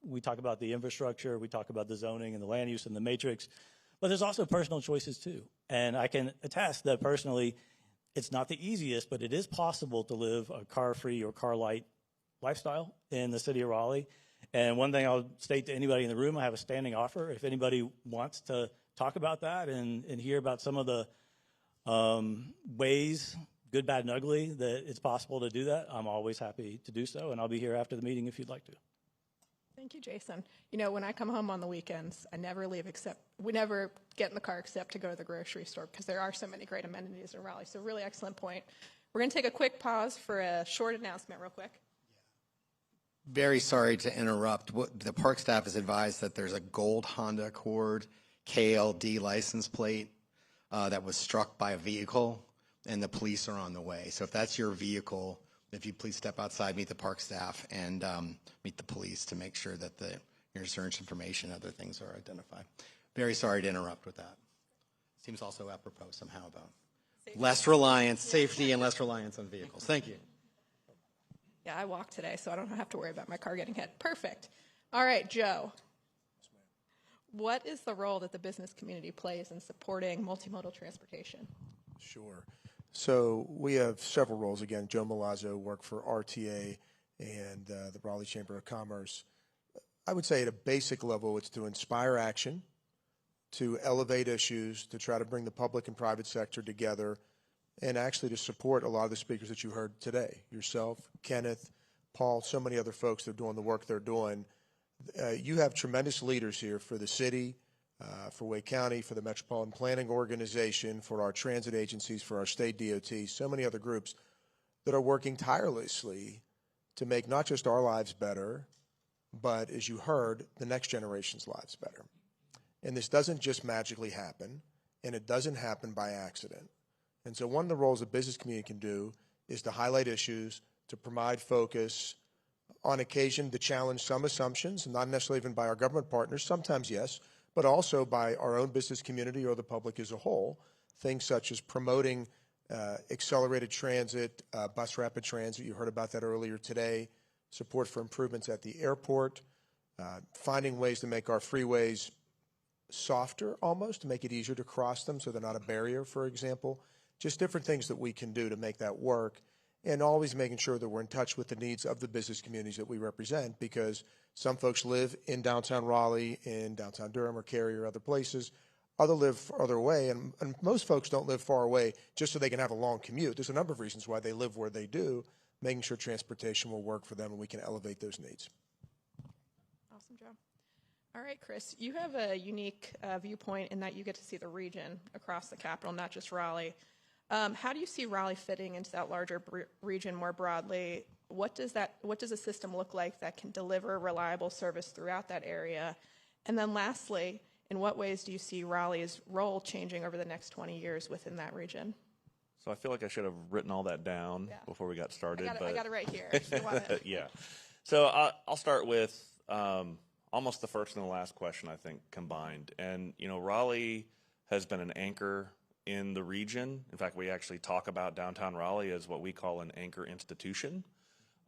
S9: We talk about the infrastructure, we talk about the zoning and the land use and the matrix, but there's also personal choices too. And I can attest that personally, it's not the easiest, but it is possible to live a car-free or car-light lifestyle in the city of Raleigh. And one thing I'll state to anybody in the room, I have a standing offer. If anybody wants to talk about that and hear about some of the ways, good, bad, and ugly, that it's possible to do that, I'm always happy to do so. And I'll be here after the meeting if you'd like to.
S5: Thank you, Jason. You know, when I come home on the weekends, I never leave we never get in the car except to go to the grocery store, because there are so many great amenities in Raleigh. So really excellent point. We're going to take a quick pause for a short announcement real quick.
S2: Very sorry to interrupt. The park staff has advised that there's a gold Honda Accord KLD license plate that was struck by a vehicle, and the police are on the way. So if that's your vehicle, if you please step outside, meet the park staff, and meet the police to make sure that your insurance information and other things are identified. Very sorry to interrupt with that. Seems also apropos somehow about safety and less reliance on vehicles. Thank you.
S5: Yeah, I walk today, so I don't have to worry about my car getting hit. Perfect. All right, Joe. What is the role that the business community plays in supporting multimodal transportation?
S7: Sure. So we have several roles. Again, Joe Milazzo, work for RTA, and the Raleigh Chamber of Commerce. I would say at a basic level, it's to inspire action, to elevate issues, to try to bring the public and private sector together, and actually to support a lot of the speakers that you heard today, yourself, Kenneth, Paul, so many other folks that are doing the work they're doing. You have tremendous leaders here for the city, for Wake County, for the Metropolitan Planning Organization, for our transit agencies, for our state DOT, so many other groups that are working tirelessly to make not just our lives better, but as you heard, the next generation's lives better. And this doesn't just magically happen, and it doesn't happen by accident. And so one of the roles a business community can do is to highlight issues, to provide focus, on occasion to challenge some assumptions, not necessarily even by our government partners, sometimes yes, but also by our own business community or the public as a whole. Things such as promoting accelerated transit, bus rapid transit, you heard about that earlier today, support for improvements at the airport, finding ways to make our freeways softer almost, to make it easier to cross them so they're not a barrier, for example. Just different things that we can do to make that work, and always making sure that we're in touch with the needs of the business communities that we represent, because some folks live in downtown Raleigh, in downtown Durham or Cary or other places. Others live further away, and most folks don't live far away just so they can have a long commute. There's a number of reasons why they live where they do, making sure transportation will work for them and we can elevate those needs.
S5: Awesome job. All right, Chris, you have a unique viewpoint in that you get to see the region across the capital, not just Raleigh. How do you see Raleigh fitting into that larger region more broadly? What does a system look like that can deliver reliable service throughout that area? And then lastly, in what ways do you see Raleigh's role changing over the next 20 years within that region?
S8: So I feel like I should have written all that down before we got started.
S5: I got it right here.
S8: Yeah. So I'll start with almost the first and the last question, I think, combined. And, you know, Raleigh has been an anchor in the region. In fact, we actually talk about downtown Raleigh as what we call an anchor institution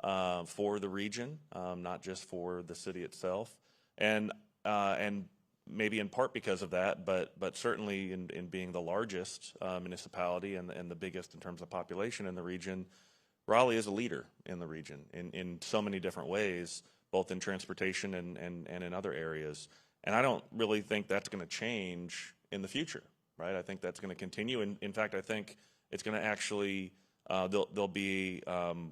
S8: for the region, not just for the city itself. And maybe in part because of that, but certainly in being the largest municipality and the biggest in terms of population in the region, Raleigh is a leader in the region in so many different ways, both in transportation and in other areas. And I don't really think that's going to change in the future, right? I think that's going to continue. And in fact, I think it's going to actually, there'll be,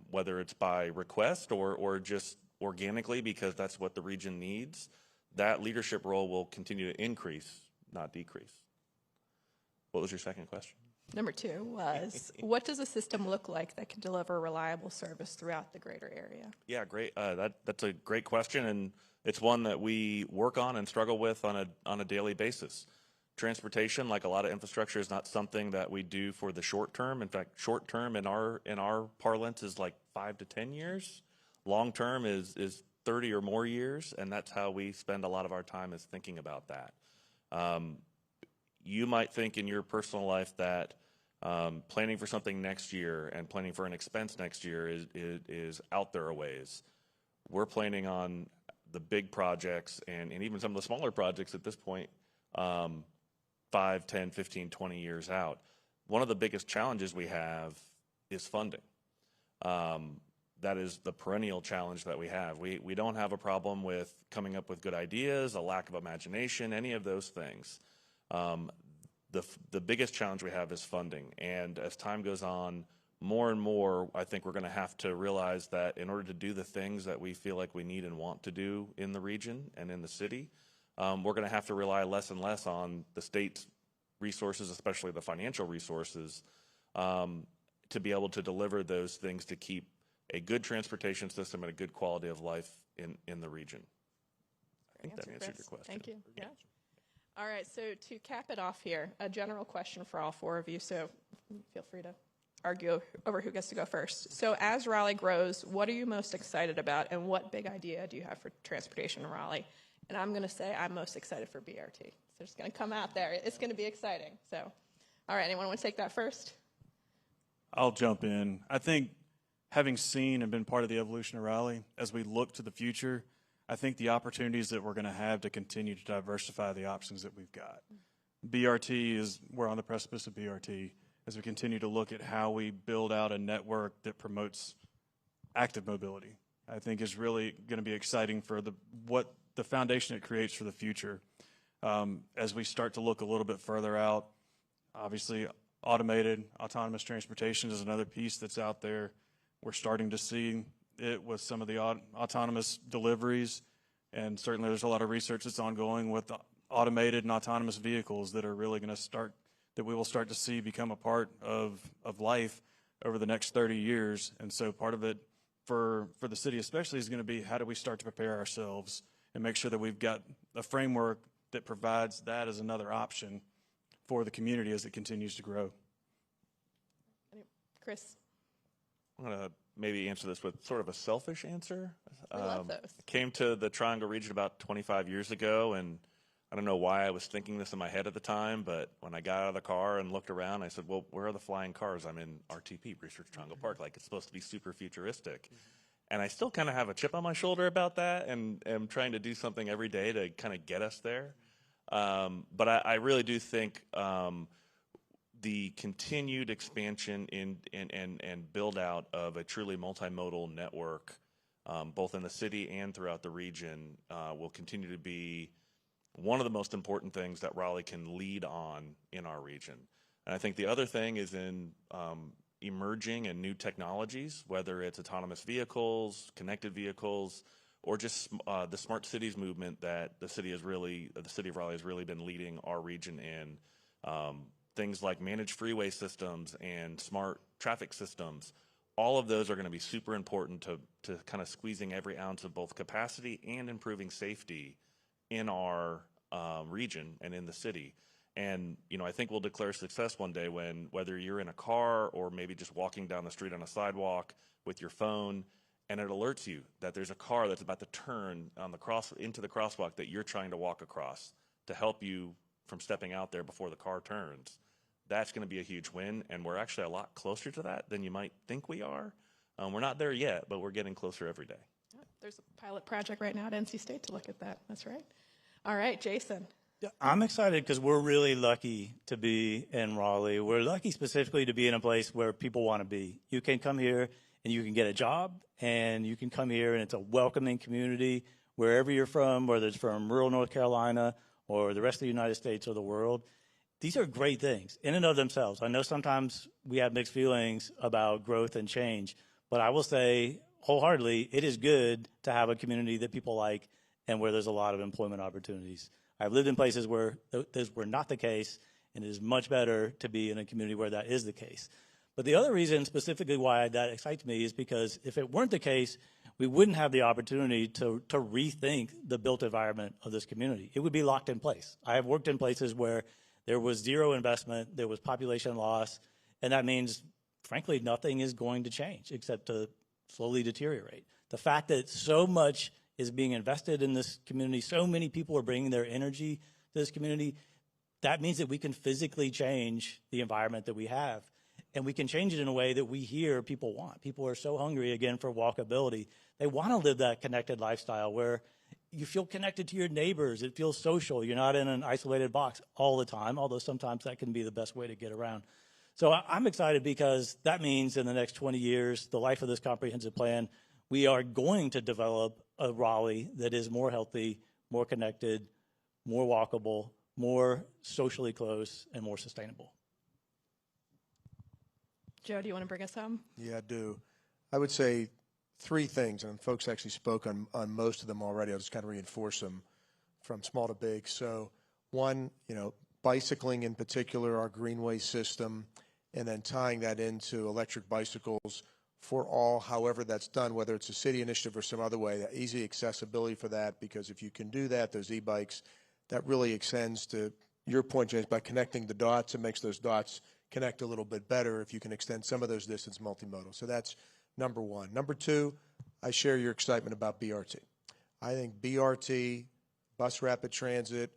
S8: whether it's by request or just organically because that's what the region needs, that leadership role will continue to increase, not decrease. What was your second question?
S5: Number 2 was, what does a system look like that can deliver reliable service throughout the greater area?
S8: Yeah, great. That's a great question, and it's one that we work on and struggle with on a daily basis. Transportation, like a lot of infrastructure, is not something that we do for the short term. In fact, short term in our parlance is like 5 to 10 years. Long term is 30 or more years, and that's how we spend a lot of our time is thinking about that. You might think in your personal life that planning for something next year and planning for an expense next year is out there a ways. We're planning on the big projects and even some of the smaller projects at this point 5, 10, 15, 20 years out. One of the biggest challenges we have is funding. That is the perennial challenge that we have. We don't have a problem with coming up with good ideas, a lack of imagination, any of those things. The biggest challenge we have is funding. And as time goes on, more and more, I think we're going to have to realize that in order to do the things that we feel like we need and want to do in the region and in the city, we're going to have to rely less and less on the state's resources, especially the financial resources, to be able to deliver those things to keep a good transportation system and a good quality of life in the region. I think that answered your question.
S5: Thank you. Yeah. All right, so to cap it off here, a general question for all 4 of you, so feel free to argue over who gets to go first. So as Raleigh grows, what are you most excited about, and what big idea do you have for transportation in Raleigh? And I'm going to say I'm most excited for BRT. So it's going to come out there. It's going to be exciting. So, all right, anyone want to take that first?
S6: I'll jump in. I think having seen and been part of the evolution of Raleigh, as we look to the future, I think the opportunities that we're going to have to continue to diversify the options that we've got. BRT we're on the precipice of BRT as we continue to look at how we build out a network that promotes active mobility, I think is really going to be exciting for what the foundation it creates for the future. As we start to look a little bit further out, obviously automated, autonomous transportation is another piece that's out there. We're starting to see it with some of the autonomous deliveries, and certainly there's a lot of research that's ongoing with automated and autonomous vehicles that are really going to start, that we will start to see become a part of life over the next 30 years. And so part of it for the city especially is going to be, how do we start to prepare ourselves and make sure that we've got a framework that provides that as another option for the community as it continues to grow.
S5: Chris?
S8: I'm going to maybe answer this with sort of a selfish answer.
S5: We love those.
S8: Came to the Triangle region about 25 years ago, and I don't know why I was thinking this in my head at the time, but when I got out of the car and looked around, I said, well, where are the flying cars? I'm in RTP, Research Triangle Park. Like, it's supposed to be super futuristic. And I still kind of have a chip on my shoulder about that, and am trying to do something every day to kind of get us there. But I really do think the continued expansion and build out of a truly multimodal network, both in the city and throughout the region, will continue to be one of the most important things that Raleigh can lead on in our region. And I think the other thing is in emerging and new technologies, whether it's autonomous vehicles, connected vehicles, or just the smart cities movement that the city of Raleigh has really been leading our region in. Things like managed freeway systems and smart traffic systems, all of those are going to be super important to kind of squeezing every ounce of both capacity and improving safety in our region and in the city. And, you know, I think we'll declare success one day when, whether you're in a car or maybe just walking down the street on a sidewalk with your phone, and it alerts you that there's a car that's about to turn on into the crosswalk that you're trying to walk across to help you from stepping out there before the car turns. That's going to be a huge win, and we're actually a lot closer to that than you might think we are. We're not there yet, but we're getting closer every day.
S5: There's a pilot project right now at NC State to look at that. That's right. All right, Jason.
S9: I'm excited because we're really lucky to be in Raleigh. We're lucky specifically to be in a place where people want to be. You can come here and you can get a job, and you can come here and it's a welcoming community wherever you're from, whether it's from rural North Carolina or the rest of the United States or the world. These are great things in and of themselves. I know sometimes we have mixed feelings about growth and change, but I will say wholeheartedly, it is good to have a community that people like and where there's a lot of employment opportunities. I've lived in places where those were not the case, and it is much better to be in a community where that is the case. But the other reason specifically why that excites me is because if it weren't the case, we wouldn't have the opportunity to rethink the built environment of this community. It would be locked in place. I have worked in places where there was zero investment, there was population loss, and that means, frankly, nothing is going to change except to slowly deteriorate. The fact that so much is being invested in this community, so many people are bringing their energy to this community, that means that we can physically change the environment that we have. And we can change it in a way that we hear people want. People are so hungry, again, for walkability. They want to live that connected lifestyle where you feel connected to your neighbors. It feels social. You're not in an isolated box all the time, although sometimes that can be the best way to get around. So I'm excited because that means in the next 20 years, the life of this comprehensive plan, we are going to develop a Raleigh that is more healthy, more connected, more walkable, more socially close, and more sustainable.
S5: Joe, do you want to bring us home?
S7: Yeah, I do. I would say three things, and folks actually spoke on most of them already. I'll just kind of reinforce them from small to big. So one, bicycling in particular, our greenway system, and then tying that into electric bicycles for all, however that's done, whether it's a city initiative or some other way, that easy accessibility for that, because if you can do that, those e-bikes, that really extends to your point, James, by connecting the dots, it makes those dots connect a little bit better if you can extend some of those distance multimodal. So that's number one. Number two, I share your excitement about BRT. I think BRT, bus rapid transit,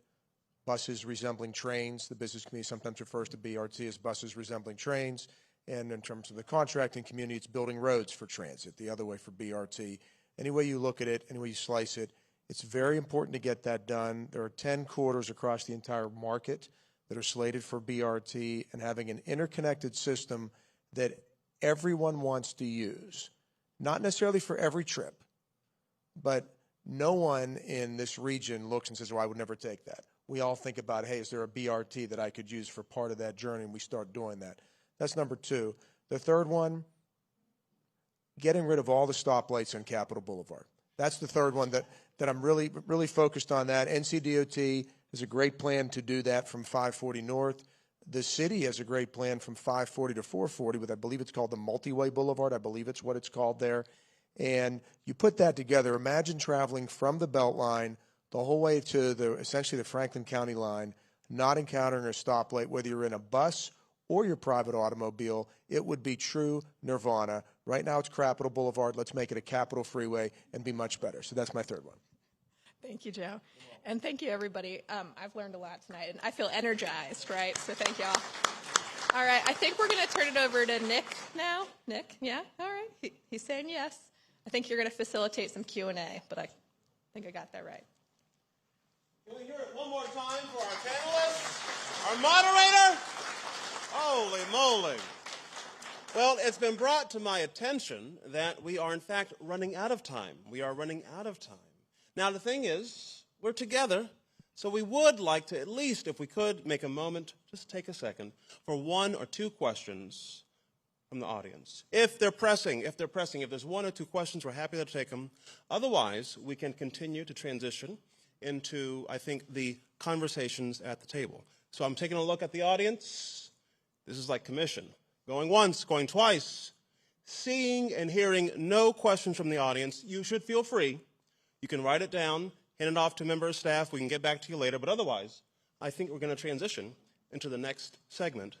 S7: buses resembling trains, the business community sometimes refers to BRT as buses resembling trains, and in terms of the contracting community, it's building roads for transit, the other way for BRT. Any way you look at it, any way you slice it, it's very important to get that done. There are 10 corridors across the entire market that are slated for BRT, and having an interconnected system that everyone wants to use, not necessarily for every trip, but no one in this region looks and says, well, I would never take that. We all think about, hey, is there a BRT that I could use for part of that journey? And we start doing that. That's number two. The third one, getting rid of all the stoplights on Capitol Boulevard. That's the third one that I'm really, really focused on that. NCDOT has a great plan to do that from 540 North. The city has a great plan from 540 to 440, with I believe it's called the Multi-Way Boulevard. I believe it's what it's called there. And you put that together, imagine traveling from the Beltline the whole way to essentially the Franklin County line, not encountering a stoplight, whether you're in a bus or your private automobile. It would be true nirvana. Right now it's Capitol Boulevard. Let's make it a Capitol Freeway and be much better. So that's my third one.
S5: Thank you, Joe. And thank you, everybody. I've learned a lot tonight, and I feel energized, right? So thank y'all. All right, I think we're going to turn it over to Nick now. Nick, yeah? All right. He's saying yes. I think you're going to facilitate some Q&A, but I think I got that right.
S3: Can we hear it one more time for our panelists? Our moderator? Holy moly. Well, it's been brought to my attention that we are, in fact, running out of time. We are running out of time. Now, the thing is, we're together, so we would like to at least, if we could, make a moment, just take a second, for one or two questions from the audience. If there's one or two questions, we're happy to take them. Otherwise, we can continue to transition into, I think, the conversations at the table. So I'm taking a look at the audience. This is like commission. Going once, going twice. Seeing and hearing no questions from the audience, you should feel free. You can write it down, hand it off to a member of staff. We can get back to you later. But otherwise, I think we're going to transition into the next segment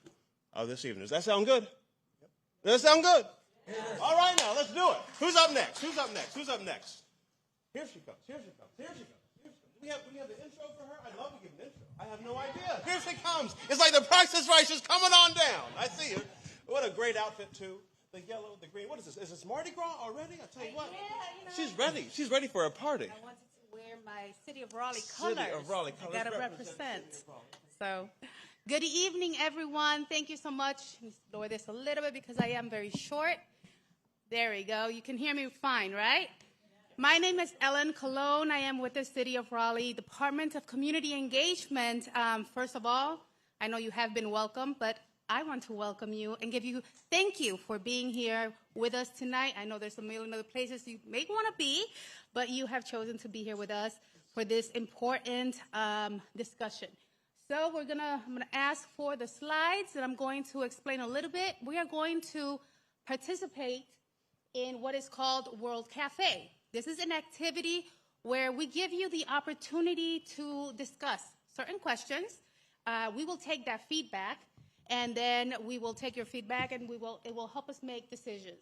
S3: of this evening. Does that sound good? Yep. Does that sound good? Yes. All right, now, let's do it. Who's up next? Who's up next? Who's up next? Here she comes. Here she comes. Here she comes. We have the intro for her? I'd love to give an intro. I have no idea. Here she comes. It's like the Price is Right. She's coming on down. I see her. What a great outfit, too. The yellow, the green. What is this? Is this Mardi Gras already? I tell you what.
S10: Yeah,
S3: She's ready. She's ready for a party.
S10: I wanted to wear my City of Raleigh colors.
S3: City of Raleigh colors.
S10: I got to represent. So, good evening, everyone. Thank you so much. Let me lower this a little bit because I am very short. There we go. You can hear me fine, right? My name is Ellen Colon. I am with the City of Raleigh Department of Community Engagement. First of all, I know you have been welcome, but I want to welcome you and thank you for being here with us tonight. I know there's a million other places you may want to be, but you have chosen to be here with us for this important discussion. So I'm gonna ask for the slides, and I'm going to explain a little bit. We are going to participate in what is called World Cafe. This is an activity where we give you the opportunity to discuss certain questions. We will take that feedback, and then we will take your feedback, and it will help us make decisions.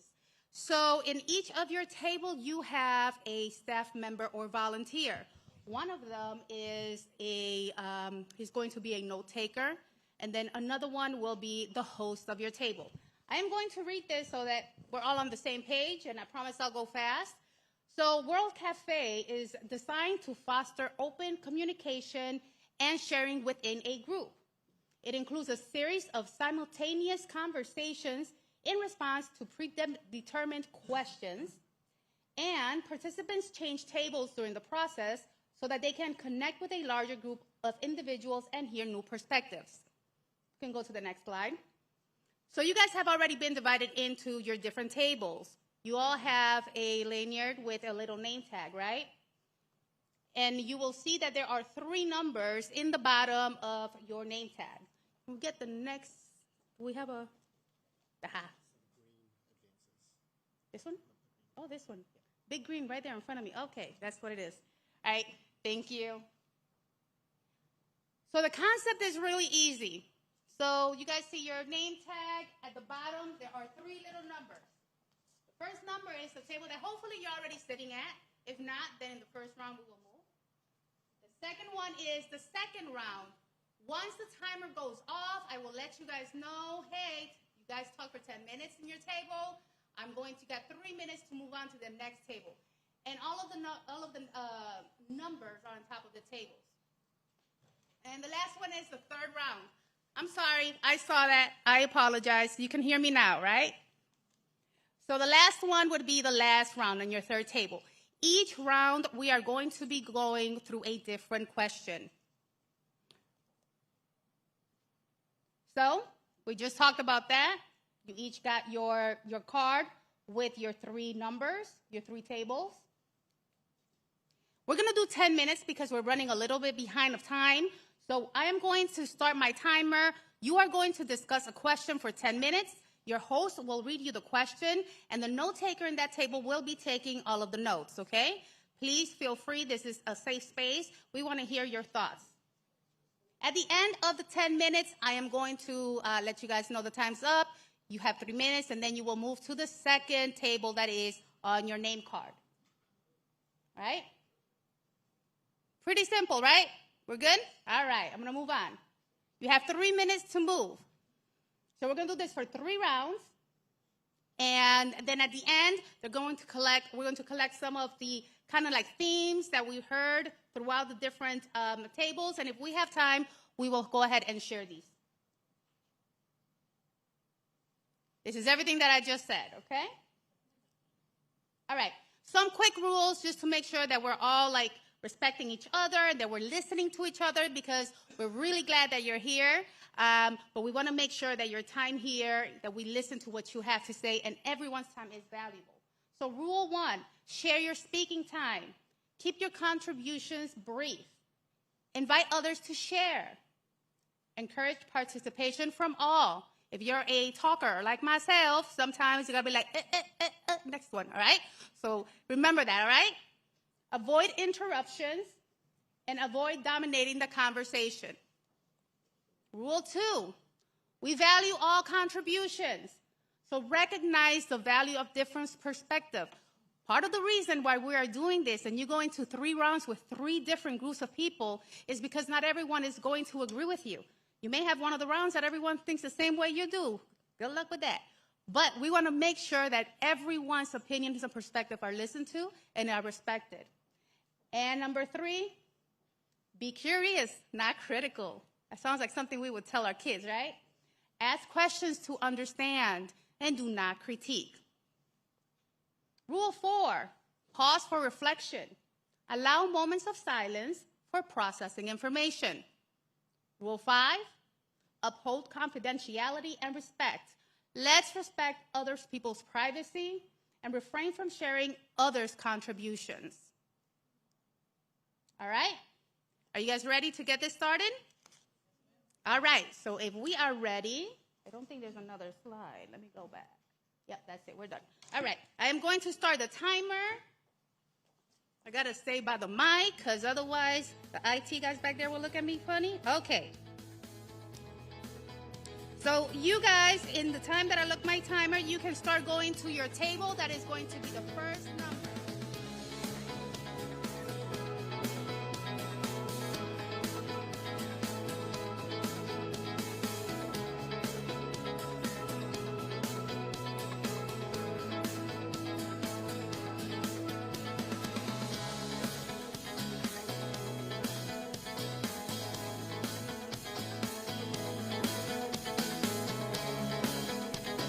S10: So in each of your table, you have a staff member or volunteer. One of them is he's going to be a note taker, and then another one will be the host of your table. I am going to read this so that we're all on the same page, and I promise I'll go fast. So World Cafe is designed to foster open communication and sharing within a group. It includes a series of simultaneous conversations in response to predetermined questions, and participants change tables during the process so that they can connect with a larger group of individuals and hear new perspectives. You can go to the next slide. So you guys have already been divided into your different tables. You all have a lanyard with a little name tag, right? And you will see that there are 3 numbers in the bottom of your name tag. We'll get the next, we have a, this one? Oh, this one. Big green right there in front of me. Okay, that's what it is. All right, thank you. So the concept is really easy. So you guys see your name tag at the bottom. There are 3 little numbers. The first number is the table that hopefully you're already sitting at. If not, then in the first round we will move. The second one is the second round. Once the timer goes off, I will let you guys know, hey, you guys talk for 10 minutes in your table. I'm going to get 3 minutes to move on to the next table. And all of the numbers are on top of the tables. And the last one is the third round. I'm sorry, I saw that. I apologize. You can hear me now, right? So the last one would be the last round on your third table. Each round, we are going to be going through a different question. So, we just talked about that. You each got your card with your 3 numbers, your 3 tables. We're going to do 10 minutes because we're running a little bit behind of time. So I am going to start my timer. You are going to discuss a question for 10 minutes. Your host will read you the question, and the note taker in that table will be taking all of the notes, okay? Please feel free. This is a safe space. We want to hear your thoughts. At the end of the 10 minutes, I am going to let you guys know the time's up. You have 3 minutes, and then you will move to the second table that is on your name card. All right? Pretty simple, right? We're good? All right, I'm going to move on. You have 3 minutes to move. So we're going to do this for 3 rounds. And then at the end, we're going to collect some of the kind of like themes that we heard throughout the different tables. And if we have time, we will go ahead and share these. This is everything that I just said, okay? All right, some quick rules just to make sure that we're all like respecting each other, that we're listening to each other, because we're really glad that you're here. But we want to make sure that your time here, that we listen to what you have to say, and everyone's time is valuable. So rule 1, share your speaking time. Keep your contributions brief. Invite others to share. Encourage participation from all. If you're a talker like myself, sometimes you're going to be like, next one, all right? So remember that, all right? Avoid interruptions and avoid dominating the conversation. Rule 2, we value all contributions. So recognize the value of different perspectives. Part of the reason why we are doing this, and you're going to 3 rounds with 3 different groups of people, is because not everyone is going to agree with you. You may have one of the rounds that everyone thinks the same way you do. Good luck with that. But we want to make sure that everyone's opinions and perspective are listened to and are respected. And number 3, be curious, not critical. That sounds like something we would tell our kids, right? Ask questions to understand and do not critique. Rule 4, pause for reflection. Allow moments of silence for processing information. Rule 5, uphold confidentiality and respect. Let's respect other people's privacy and refrain from sharing others' contributions. All right? Are you guys ready to get this started? All right, so if we are ready, I don't think there's another slide. Let me go back. Yep, that's it. We're done. All right, I am going to start the timer. I got to stay by the mic because otherwise the IT guys back there will look at me funny. Okay. So you guys, in the time that I look my timer, you can start going to your table. That is going to be the first number.